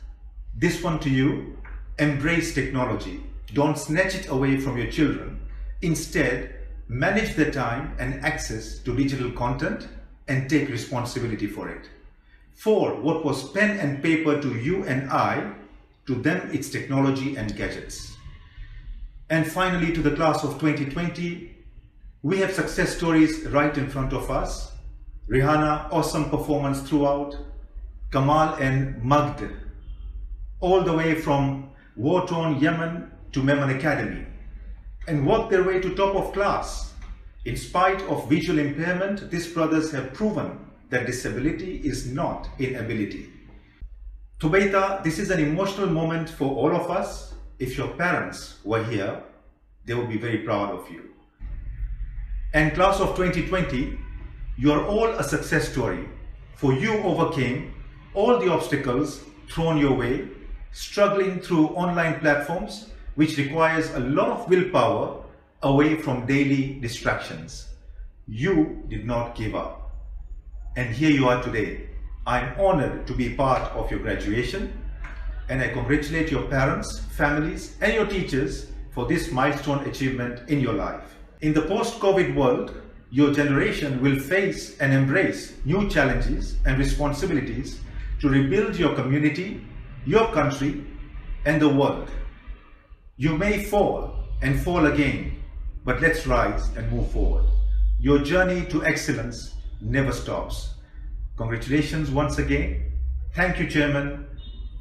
this one to you, embrace technology. Don't snatch it away from your children. Instead, manage their time and access to digital content and take responsibility for it. For what was pen and paper to you and I, to them it's technology and gadgets. And finally, to the class of 2020, we have success stories right in front of us. Rihanna, awesome performance throughout. Kamal and Magd, all the way from war-torn Yemen to Memon Academy. and work their way to top of class. In spite of visual impairment, these brothers have proven that disability is not inability. Tubaita, this is an emotional moment for all of us. If your parents were here, they would be very proud of you. And class of 2020, you are all a success story, for you overcame all the obstacles thrown your way, struggling through online platforms, which requires a lot of willpower away from daily distractions. You did not give up. And here you are today. I'm honored to be part of your graduation, and I congratulate your parents, families, and your teachers for this milestone achievement in your life. In the post-COVID world, your generation will face and embrace new challenges and responsibilities to rebuild your community, your country, and the world. You may fall and fall again, but let's rise and move forward. Your journey to excellence never stops. Congratulations once again. Thank you, Chairman.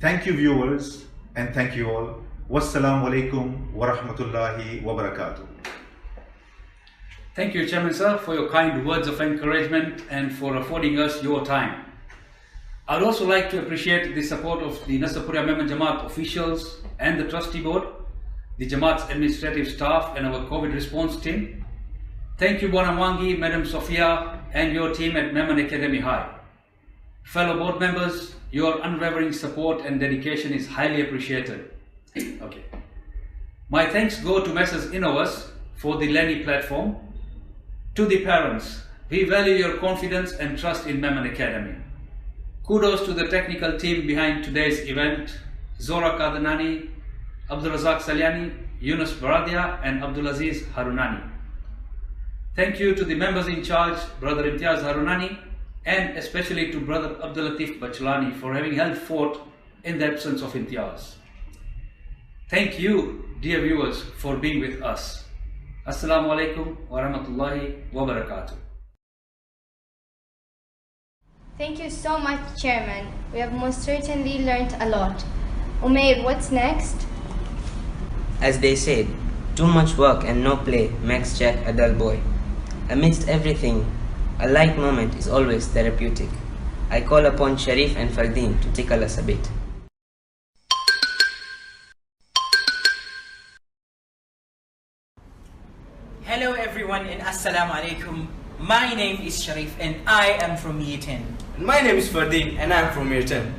Thank you, viewers, and thank you all. Wassalamu alaikum wa rahmatullahi wa barakatuh. Thank you, Chairman Sir, for your kind words of encouragement and for affording us your time. I'd also like to appreciate the support of the Nasapuria Memon Jamaat officials and the trustee board, the Jamaat's administrative staff, and our COVID response team. Thank you, Bwana Mwangi, Madam Sophia, and your team at Memon Academy High. Fellow board members, your unwavering support and dedication is highly appreciated. Okay. My thanks go to Messrs. Innovus for the Lenny platform. To the parents, we value your confidence and trust in Memon Academy. Kudos to the technical team behind today's event, Zora Kadanani, Abdulrazak Salyani, Yunus Baradia, and Abdulaziz Harunani. Thank you to the members in charge, Brother Imtiaz Harunani, and especially to Brother Abdulatif Bachlani for having held fort in the absence of Imtiaz. Thank you, dear viewers, for being with us. Assalamu alaikum wa rahmatullahi wa barakatuh. Thank you so much, Chairman. We have most certainly learned a lot. Umair, what's next? As they said, too much work and no play makes Jack a dull boy. Amidst everything, a light moment is always therapeutic. I call upon Sharif and Fardeen to tickle us a bit. Hello everyone and Assalamu alaikum. My name is Sharif and I am from Year 10. And my name is Fardeen and I am from Year 10.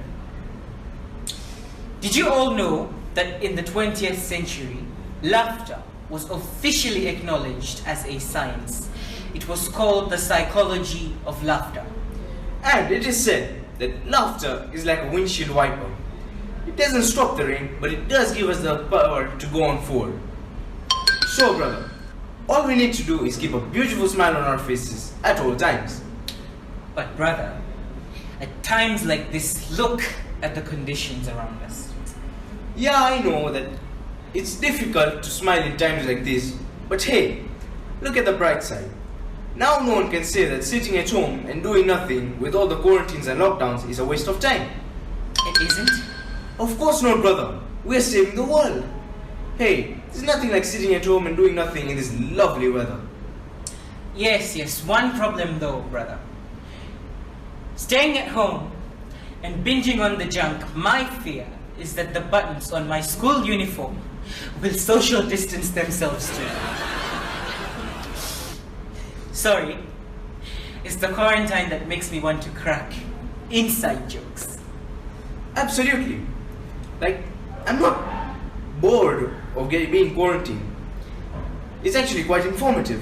Did you all know that in the 20th century, laughter was officially acknowledged as a science? It was called the psychology of laughter. And it is said that laughter is like a windshield wiper. It doesn't stop the rain, but it does give us the power to go on forward. So brother, all we need to do is keep a beautiful smile on our faces at all times. But brother, at times like this, look at the conditions around us. Yeah, I know that it's difficult to smile in times like this, but hey, look at the bright side. Now no one can say that sitting at home and doing nothing with all the quarantines and lockdowns is a waste of time. It isn't? Of course not, brother. We're saving the world. Hey, there's nothing like sitting at home and doing nothing in this lovely weather. Yes, one problem though, brother. Staying at home and binging on the junk, my fear is that the buttons on my school uniform will social distance themselves too. Sorry, it's the quarantine that makes me want to crack inside jokes. Absolutely. Like, I'm not bored of being quarantined. It's actually quite informative.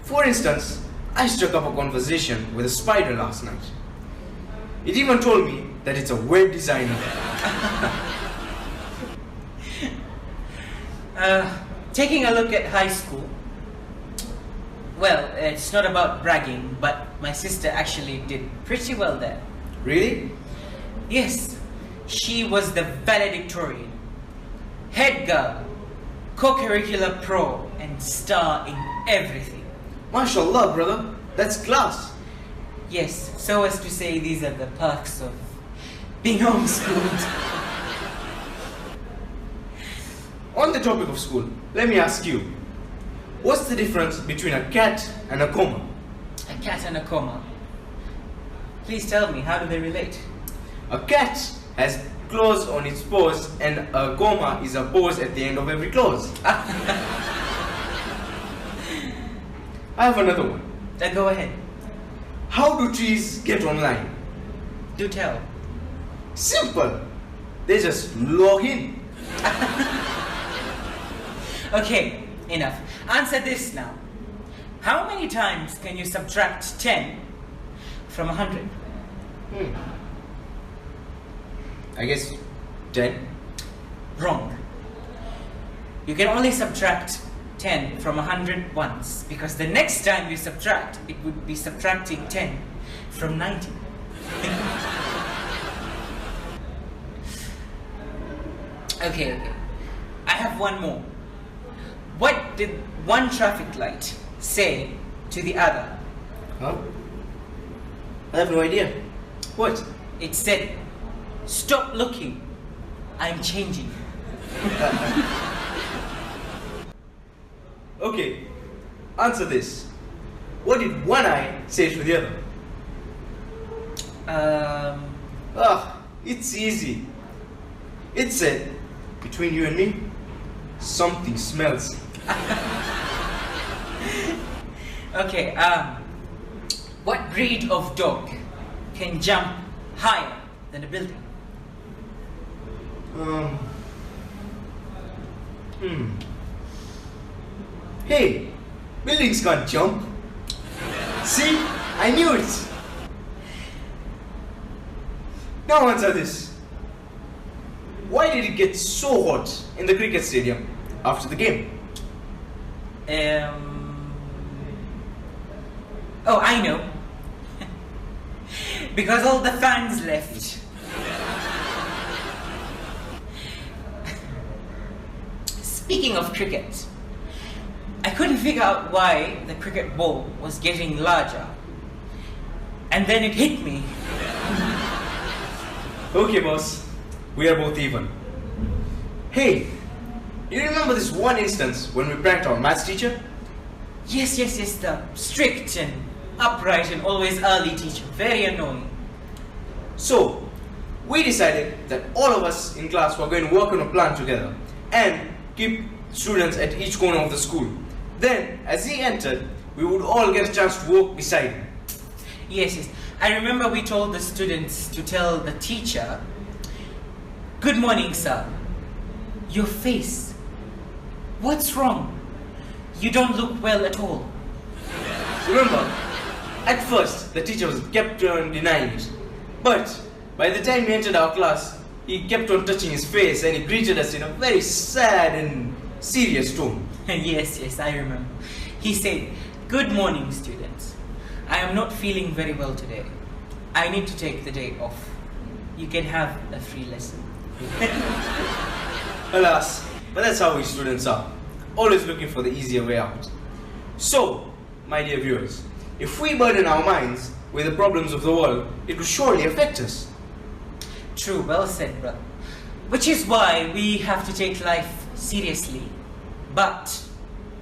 For instance, I struck up a conversation with a spider last night. It even told me that it's a web designer. Taking a look at high school, well, it's not about bragging, but my sister actually did pretty well there. Really? Yes, she was the valedictorian, head girl, co-curricular pro, and star in everything. MashaAllah, brother, that's class. Yes, so as to say these are the perks of being homeschooled. On the topic of school, let me ask you, What's the difference between a cat and a comma? A cat and a comma. Please tell me, how do they relate? A cat has claws on its paws, and a comma is a pause at the end of every clause. I have another one. Go ahead. How do trees get online? Do tell. Simple. They just log in. Okay, enough. Answer this now. How many times can you subtract 10 from 100? I guess 10. Wrong. You can only subtract 10 from 100 once, because the next time you subtract, it would be subtracting 10 from 90. Okay. I have one more. What did one traffic light say to the other? Huh? I have no idea. What? It said, "Stop looking, I'm changing." Okay, answer this. What did one eye say to the other? It's easy. It said, between you and me, something smells. Okay, what breed of dog can jump higher than a building? Hey, buildings can't jump. See, I knew it. Now answer this. Why did it get so hot in the cricket stadium after the game? Oh, I know. Because all the fans left. Speaking of cricket, I couldn't figure out why the cricket ball was getting larger. And then it hit me. Okay, boss. We are both even. Hey, you remember this one instance when we pranked our maths teacher? Yes, the strict and upright and always early teacher. Very annoying. So, we decided that all of us in class were going to work on a plan together and keep students at each corner of the school. Then, as he entered, we would all get a chance to walk beside him. Yes. I remember we told the students to tell the teacher, "Good morning, sir. Your face. What's wrong? You don't look well at all." Remember, at first, the teacher kept on denying it. But, by the time he entered our class, he kept on touching his face and he greeted us in a very sad and serious tone. Yes, I remember. He said, "Good morning, students. I am not feeling very well today. I need to take the day off. You can have a free lesson." Alas, but that's how we students are. Always looking for the easier way out. So, my dear viewers, if we burden our minds with the problems of the world, it will surely affect us. True, well said, brother. Which is why we have to take life seriously, but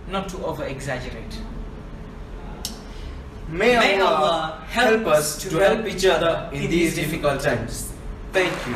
not to over-exaggerate. May Allah help us to help each other in these difficult times. Thank you.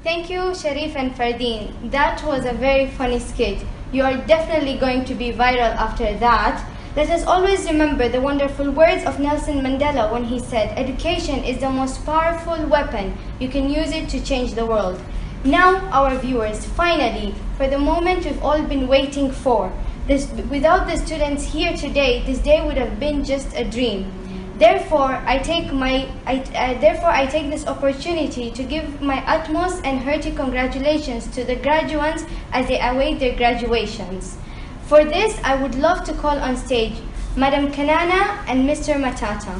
Thank you, Sharif and Fardeen. That was a very funny skit. You are definitely going to be viral after that. Let us always remember the wonderful words of Nelson Mandela when he said, "Education is the most powerful weapon. You can use it to change the world." Now, our viewers, finally, for the moment we've all been waiting for. Without the students here today, this day would have been just a dream. Therefore, I take this opportunity to give my utmost and hearty congratulations to the graduates as they await their graduations. For this, I would love to call on stage Madam Kanana and Mr. Matata.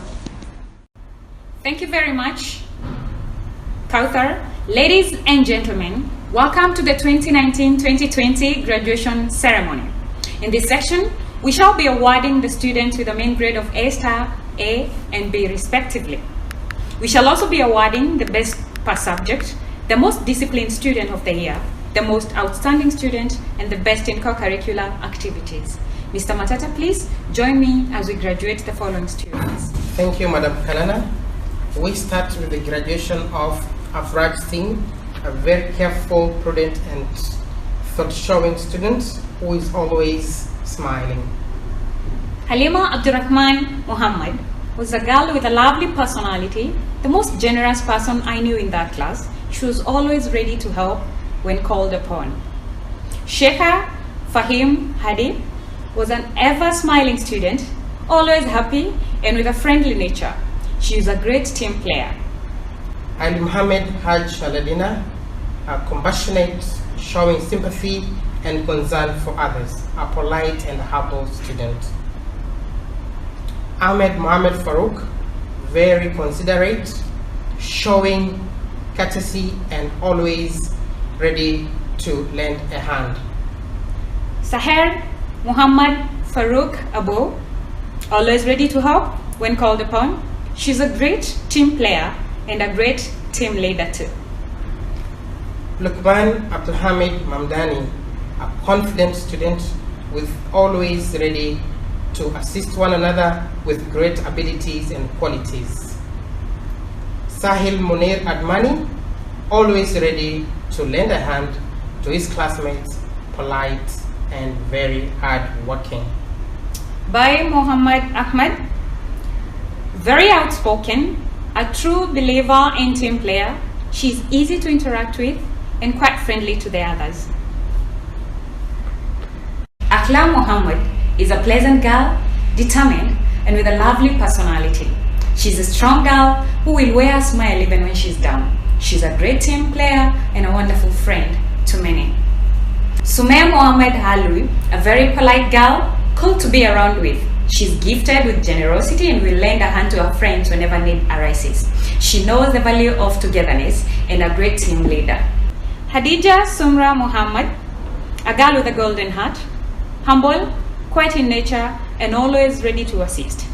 Thank you very much, Kauthar. Ladies and gentlemen, welcome to the 2019-2020 graduation ceremony. In this section, we shall be awarding the students with a mean grade of A*, A, and B respectively. We shall also be awarding the best per subject the most disciplined student of the year, the most outstanding student, and the best in co-curricular activities. Mr. Matata, please join me as we graduate the following students. Thank you, Madam Kalana. We start with the graduation of Afraj Singh, a very careful, prudent, and thought-showing student who is always smiling. Halima Abdurrahman Muhammad was a girl with a lovely personality, the most generous person I knew in that class. She was always ready to help when called upon. Sheikha Fahim Hadi was an ever-smiling student, always happy and with a friendly nature. She is a great team player. Ali Muhammad Haj Aladina, a compassionate, showing sympathy and concern for others, a polite and humble student. Ahmed Muhammad Farouk, very considerate, showing courtesy and always ready to lend a hand. Saher Muhammad Farouk Abu, always ready to help when called upon. She's a great team player and a great team leader too. Lukman Abdulhamid Mamdani, a confident student with always ready to assist one another with great abilities and qualities. Sahil Munir Admani, always ready to lend a hand to his classmates, polite and very hard-working. By Muhammad Ahmed, very outspoken, a true believer and team player. She's easy to interact with and quite friendly to the others. Akhla Muhammad is a pleasant girl, determined and with a lovely personality. She's a strong girl who will wear a smile even when she's down. She's a great team player and a wonderful friend to many. Sumaya Mohammed Halui, a very polite girl, cool to be around with. She's gifted with generosity and will lend a hand to her friends whenever need arises. She knows the value of togetherness and a great team leader. Hadija Sumra Muhammad, a girl with a golden heart, humble, quiet in nature, and always ready to assist.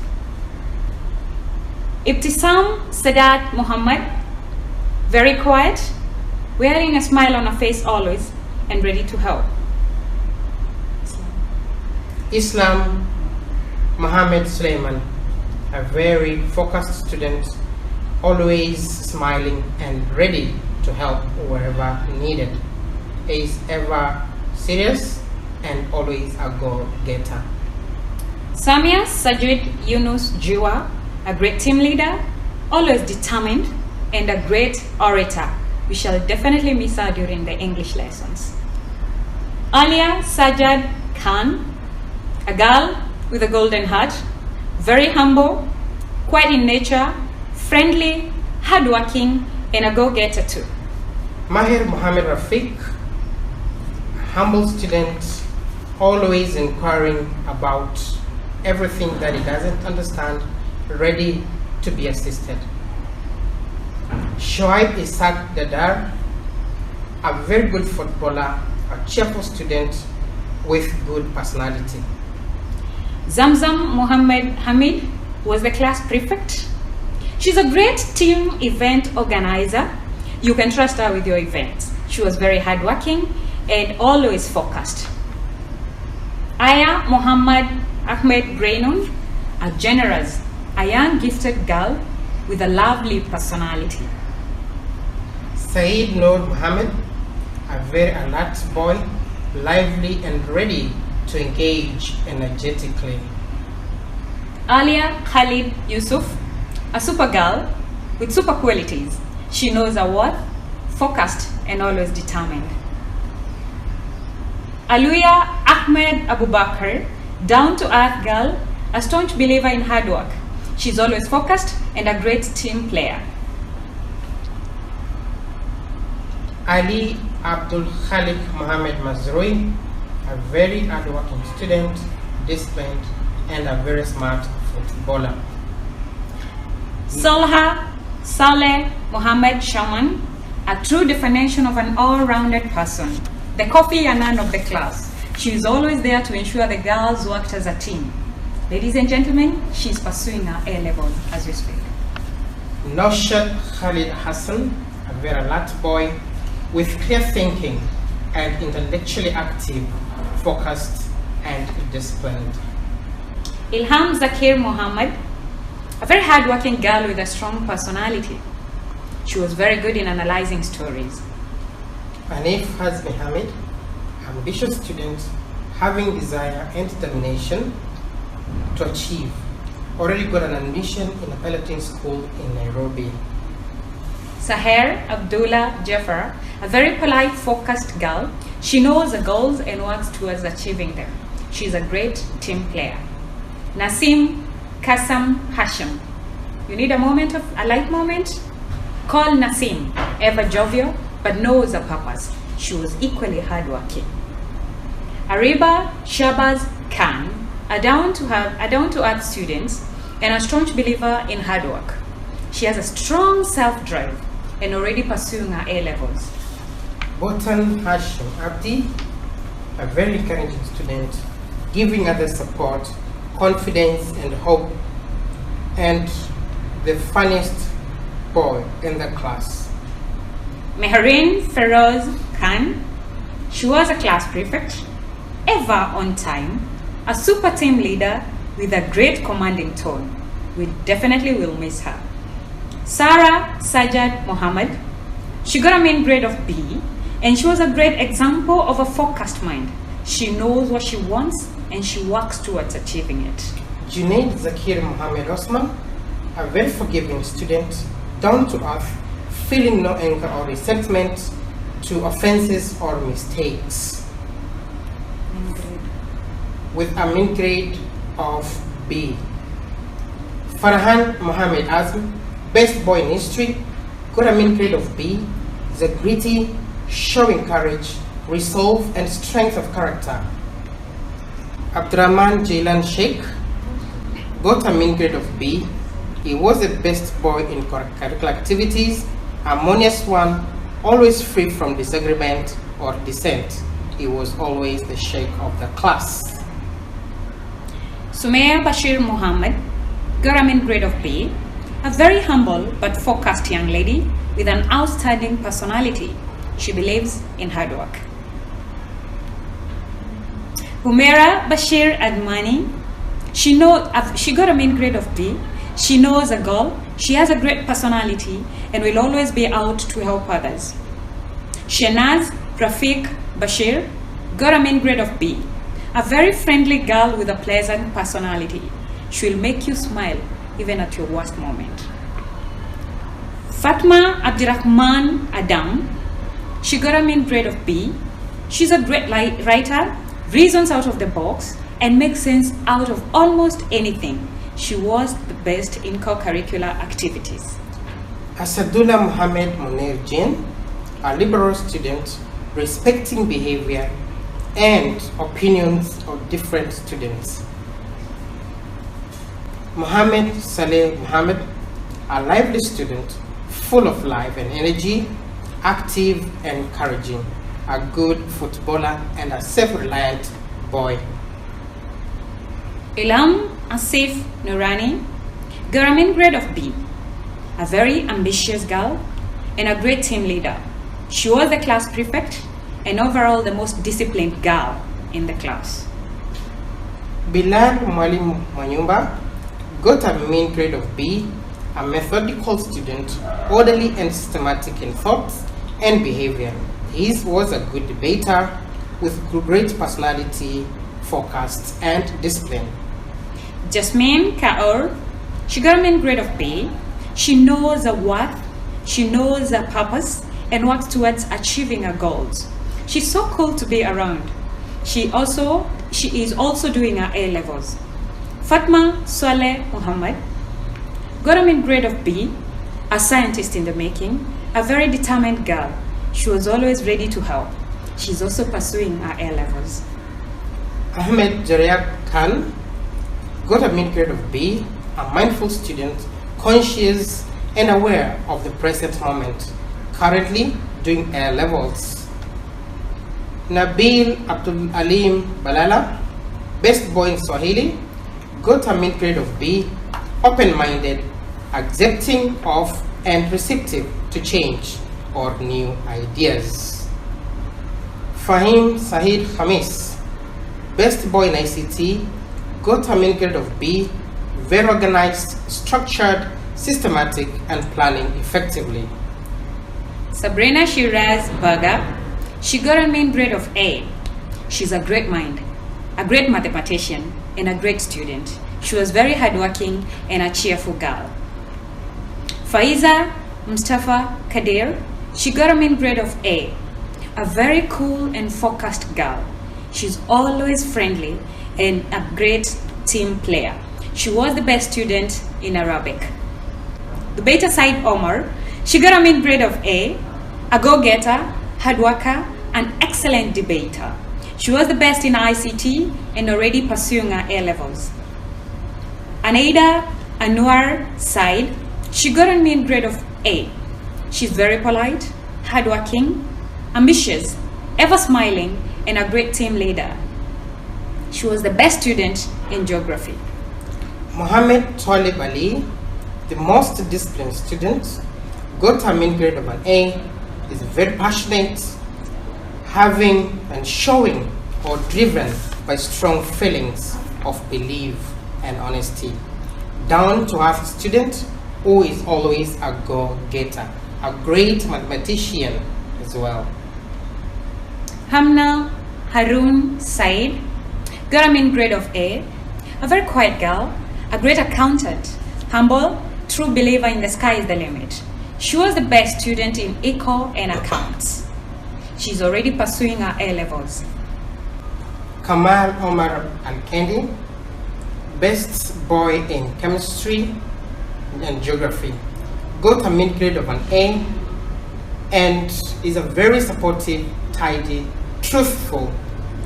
Ibtisam Sadat Muhammad, very quiet, wearing a smile on her face always, and ready to help. Islam Muhammad Suleiman, a very focused student, always smiling and ready to help wherever needed. He is ever serious and always a go-getter. Samia Sajid Yunus Jiwa, a great team leader, always determined and a great orator. We shall definitely miss her during the English lessons. Alia Sajad Khan, a girl with a golden heart, very humble, quiet in nature, friendly, hardworking, and a go-getter too. Mahir Muhammad Rafiq, humble student, always inquiring about everything that he doesn't understand, ready to be assisted. Shoaib Isaac Dadar, a very good footballer, a cheerful student with good personality. Zamzam Muhammad Hamid was the class prefect. She's a great team event organizer. You can trust her with your events. She was very hardworking and always focused. Aya Muhammad Ahmed Grainun, a generous, a young gifted girl with a lovely personality. Saeed Noor Muhammad, a very alert boy, lively and ready to engage energetically. Alia Khalid Yusuf, a super girl with super qualities. She knows her worth, focused and always determined. Aluya Ahmed Abubakar, down-to-earth girl, a staunch believer in hard work. She's always focused and a great team player. Ali Abdul Khalik Muhammad Mazrui, a very hardworking student, disciplined, and a very smart footballer. Salha Saleh Muhammad Shaman, a true definition of an all-rounded person, the Kofi Annan of the class. She is always there to ensure the girls worked as a team. Ladies and gentlemen, she is pursuing her A-level as we speak. Noshat Khalid Hassan, a very alert boy with clear thinking and intellectually active, focused and disciplined. Ilham Zakir Mohammed, a very hardworking girl with a strong personality. She was very good in analyzing stories. Hanif Hazmi Hamid, ambitious student, having desire and determination to achieve. Already got an admission in a piloting school in Nairobi. Saher Abdullah Jafar, a very polite, focused girl. She knows the goals and works towards achieving them. She's a great team player. Nasim Kasam Hashim. You need a light moment? Call Nasim, ever jovial, but knows a purpose. She was equally hardworking. Ariba Shabaz Khan, a down-to-earth student and a staunch believer in hard work. She has a strong self-drive and already pursuing her A-levels. Botan Hashim Abdi, a very encouraging student, giving others support, confidence and hope, and the funniest boy in the class. Mehreen Feroz Khan, she was a class prefect, ever on time, a super team leader with a great commanding tone. We definitely will miss her. Sarah Sajad Mohammed, she got a main grade of B, and she was a great example of a focused mind. She knows what she wants and she works towards achieving it. Junaid Zakir Mohammed Osman, a very forgiving student, down to earth, feeling no anger or resentment to offenses or mistakes. With a mean grade of B. Farhan Mohammed Azm, best boy in history, got a mean grade of B. Is a gritty, showing courage, resolve and strength of character. Abdurrahman Jailan Sheikh got a mean grade of B. He was the best boy in curricular activities, harmonious one, always free from disagreement or dissent. He was always the sheikh of the class. Sumaya Bashir Muhammad got a mean grade of B, a very humble but focused young lady with an outstanding personality. She believes in hard work. Humaira Bashir Admani, she got a mean grade of B. She knows a goal, she has a great personality, and will always be out to help others. Shanaz Rafiq Bashir got a mean grade of B. A very friendly girl with a pleasant personality. She will make you smile even at your worst moment. Fatma Abdirahman Adam, she got a mean grade of B. She's a great writer, reasons out of the box, and makes sense out of almost anything. She was the best in co-curricular activities. Asadullah Muhammad Munir Jin, a liberal student, respecting behavior and opinions of different students. Muhammad Saleh Muhammad, a lively student, full of life and energy, active and encouraging, a good footballer and a self-reliant boy. Ilham Asif Nurani got a mean grade of B, a very ambitious girl and a great team leader. She was the class prefect and overall the most disciplined girl in the class. Bilal Mwalim Manyumba got a mean grade of B, a methodical student, orderly and systematic in thoughts and behavior. He was a good debater with great personality, focused and discipline. Jasmine Kaur, she got a mean grade of B. She knows her worth, she knows her purpose, and works towards achieving her goals. She's so cool to be around. She is also doing her A-levels. Fatma Saleh Muhammad got a mean grade of B, a scientist in the making, a very determined girl. She was always ready to help. She's also pursuing her A-levels. Ahmed Jariab Khan got a mean grade of B, a mindful student, conscious and aware of the present moment, currently doing A-levels. Nabil Abdul Alim Balala, best boy in Swahili, got a mean grade of B, open-minded, accepting of and receptive to change, or new ideas. Fahim Sahid Khamis, best boy in ICT, got a mean grade of B, very organized, structured, systematic, and planning effectively. Sabrina Shiraz Berger, she got a mean grade of A. She's a great mind, a great mathematician, and a great student. She was very hardworking and a cheerful girl. Faiza Mustafa Kadir, she got a mean grade of A. A very cool and focused girl. She's always friendly and a great team player. She was the best student in Arabic. The beta side Omar, she got a mean grade of A, a go-getter, hard worker, an excellent debater. She was the best in ICT and already pursuing her A-levels. Anaida Anwar Said, she got a mean grade of A. She's very polite, hardworking, ambitious, ever smiling, and a great team leader. She was the best student in geography. Mohammed Talib Ali, the most disciplined student, got a mean grade of an A, is very passionate, having and showing or driven by strong feelings of belief and honesty. Down to earth student who is always a go-getter, a great mathematician as well. Hamna Harun Said got a mean grade of A, a very quiet girl, a great accountant, humble, true believer in the sky is the limit. She was the best student in eco and accounts. She's already pursuing her A-levels. Kamal Omar Al-Kendi, best boy in chemistry and geography, got a mean grade of an A and is a very supportive, tidy, truthful,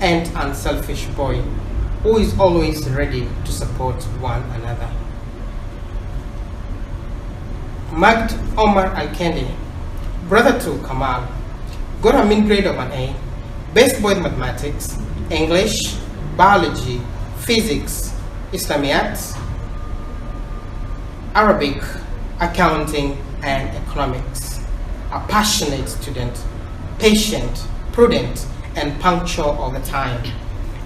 and unselfish boy who is always ready to support one another. Magd Omar Al-Kendi, brother to Kamal, got a mean grade of an A, best boy in mathematics, English, biology, physics, Islamiyat, Arabic, accounting, and economics. A passionate student, patient, prudent, and punctual all the time.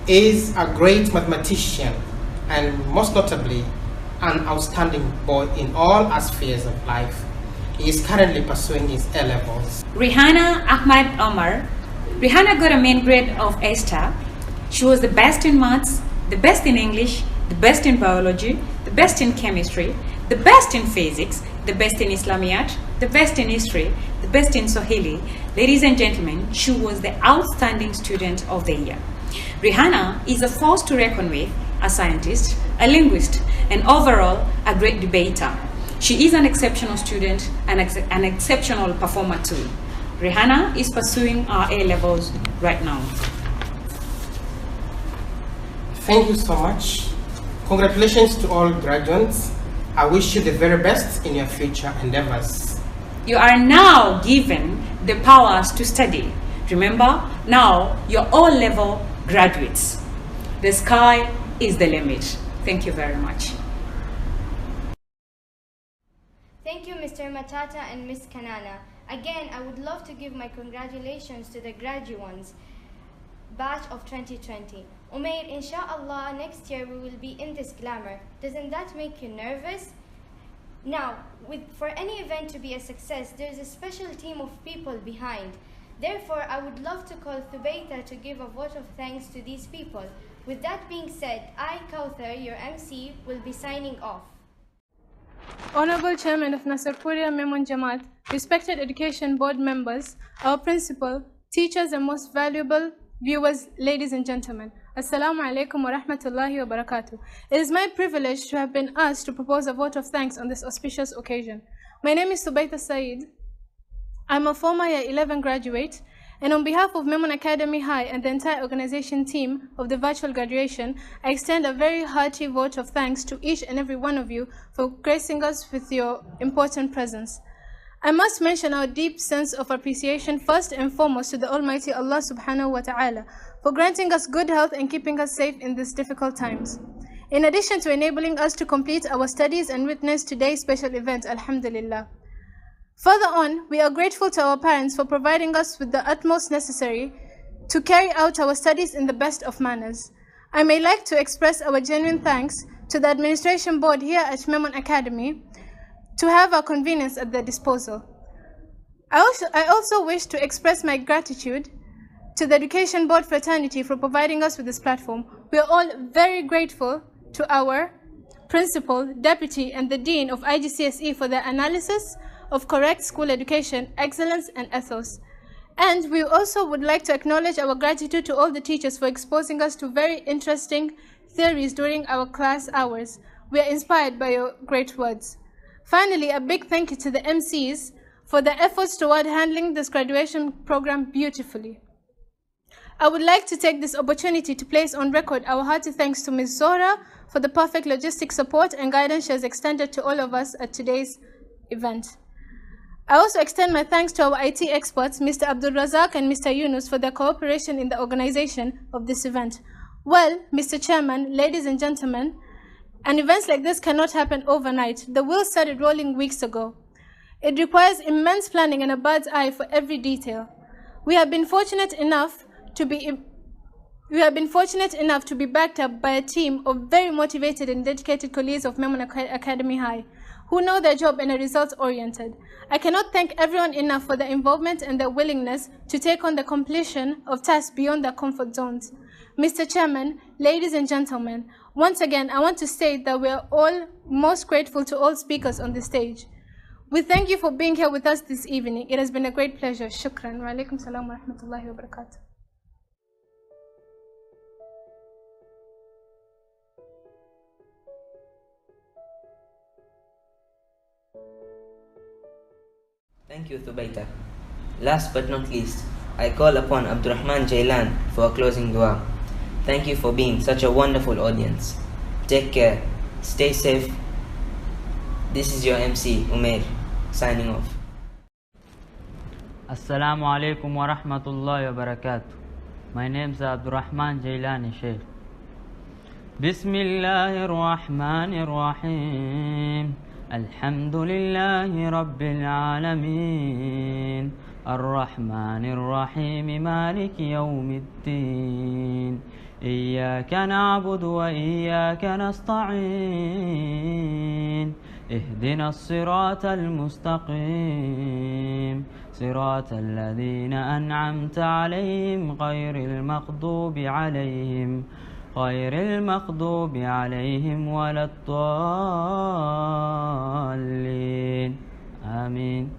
Is a great mathematician and most notably an outstanding boy in all spheres of life. He is currently pursuing his A-levels. Rihanna Ahmed Omar. Rihanna got a mean grade of A star. She was the best in maths, the best in English, the best in biology, the best in chemistry, the best in physics, the best in Islamiyat, the best in history, the best in Swahili. Ladies and gentlemen, she was the outstanding student of the year. Rihanna is a force to reckon with, a scientist, a linguist, and overall a great debater. She is an exceptional student and an exceptional performer too. Rihanna is pursuing her A-levels right now. Thank you so much. Congratulations to all graduates. I wish you the very best in your future endeavors. You are now given the powers to study. Remember, now you're all level graduates. The sky is the limit. Thank you very much. Thank you, Mr. Matata and Miss Kanana. Again, I would love to give my congratulations to the graduates batch of 2020. Umair, inshallah, next year we will be in this glamour. Doesn't that make you nervous? Now, for any event to be a success, there is a special team of people behind. Therefore, I would love to call Thubaita to give a vote of thanks to these people. With that being said, I, Kauthar, your MC, will be signing off. Honorable Chairman of Nasarpuria Memon Jamaat, respected Education Board members, our principal, teachers and most valuable viewers, ladies and gentlemen. Assalamu alaikum wa rahmatullahi wa barakatuh. It is my privilege to have been asked to propose a vote of thanks on this auspicious occasion. My name is Thubaita Saeed. I'm a former Year 11 graduate, and on behalf of Memon Academy High and the entire organization team of the virtual graduation, I extend a very hearty vote of thanks to each and every one of you for gracing us with your important presence. I must mention our deep sense of appreciation first and foremost to the Almighty Allah subhanahu wa ta'ala for granting us good health and keeping us safe in these difficult times. In addition to enabling us to complete our studies and witness today's special event, alhamdulillah. Further on, we are grateful to our parents for providing us with the utmost necessary to carry out our studies in the best of manners. I may like to express our genuine thanks to the administration board here at Memon Academy to have our convenience at their disposal. I also wish to express my gratitude to the Education Board fraternity for providing us with this platform. We are all very grateful to our principal, deputy, and the dean of IGCSE for their analysis of correct school education, excellence, and ethos. And we also would like to acknowledge our gratitude to all the teachers for exposing us to very interesting theories during our class hours. We are inspired by your great words. Finally, a big thank you to the MCs for their efforts toward handling this graduation program beautifully. I would like to take this opportunity to place on record our hearty thanks to Ms. Zora for the perfect logistic support and guidance she has extended to all of us at today's event. I also extend my thanks to our IT experts, Mr. Abdul Razak and Mr. Yunus, for their cooperation in the organization of this event. Well, Mr. Chairman, ladies and gentlemen, events like this cannot happen overnight. The wheels started rolling weeks ago. It requires immense planning and a bird's eye for every detail. We have been fortunate enough to be backed up by a team of very motivated and dedicated colleagues of Memon Academy High, who know their job and are results-oriented. I cannot thank everyone enough for their involvement and their willingness to take on the completion of tasks beyond their comfort zones. Mr. Chairman, ladies and gentlemen, once again, I want to state that we are all most grateful to all speakers on the stage. We thank you for being here with us this evening. It has been a great pleasure. Shukran. Wa alaikum salam wa rahmatullahi wa barakatuh. Thank you, Thubaita. Last but not least, I call upon Abdurrahman Jailan for a closing dua. Thank you for being such a wonderful audience. Take care. Stay safe. This is your MC, Umar, signing off. Assalamu alaikum wa rahmatullahi wa barakatuh. My name is Abdurrahman Jailani Sheikh. Bismillahir Rahmanir Rahim. Alhamdulillahi Rabbil Alameen. Ar-Rahmanir Rahim. Maliki Yawmiddin. إياك نعبد وإياك نستعين اهدنا الصراط المستقيم صراط الذين أنعمت عليهم غير المغضوب عليهم ولا الضالين آمين.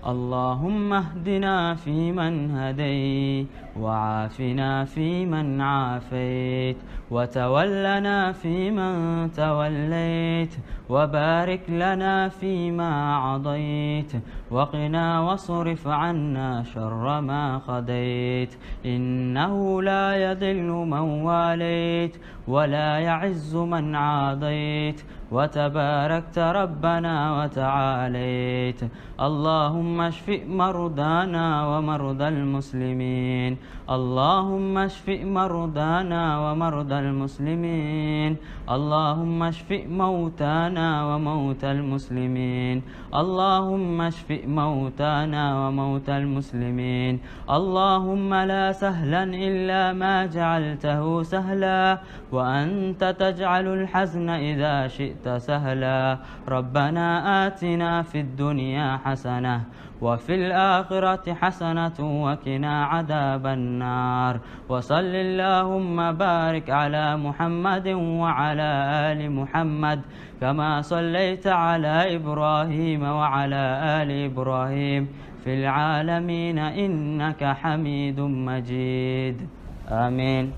اللهم اهدنا فيمن هديت وعافنا فيمن عافيت وتولنا فيمن توليت وبارك لنا فيما عضيت وقنا واصرف عنا شر ما قضيت إنه لا يذل من واليت ولا يعز من عاديت وتباركت ربنا وتعاليت. اللهم اشف مرضانا ومرضى المسلمين. اللهم اشف مرضانا ومرضى المسلمين. اللهم اشف موتانا وموتى المسلمين. اللهم اشف موتانا وموتى المسلمين. اللهم لا سهلا إلا ما جعلته سهلا وأنت تجعل الحزن إذا شئت سهلا. ربنا آتنا في الدنيا حسنة وفي الآخرة حسنة وقنا عذاب النار. وصل اللهم بارك على محمد وعلى آل محمد كما صليت على إبراهيم وعلى آل إبراهيم في العالمين إنك حميد مجيد. آمين.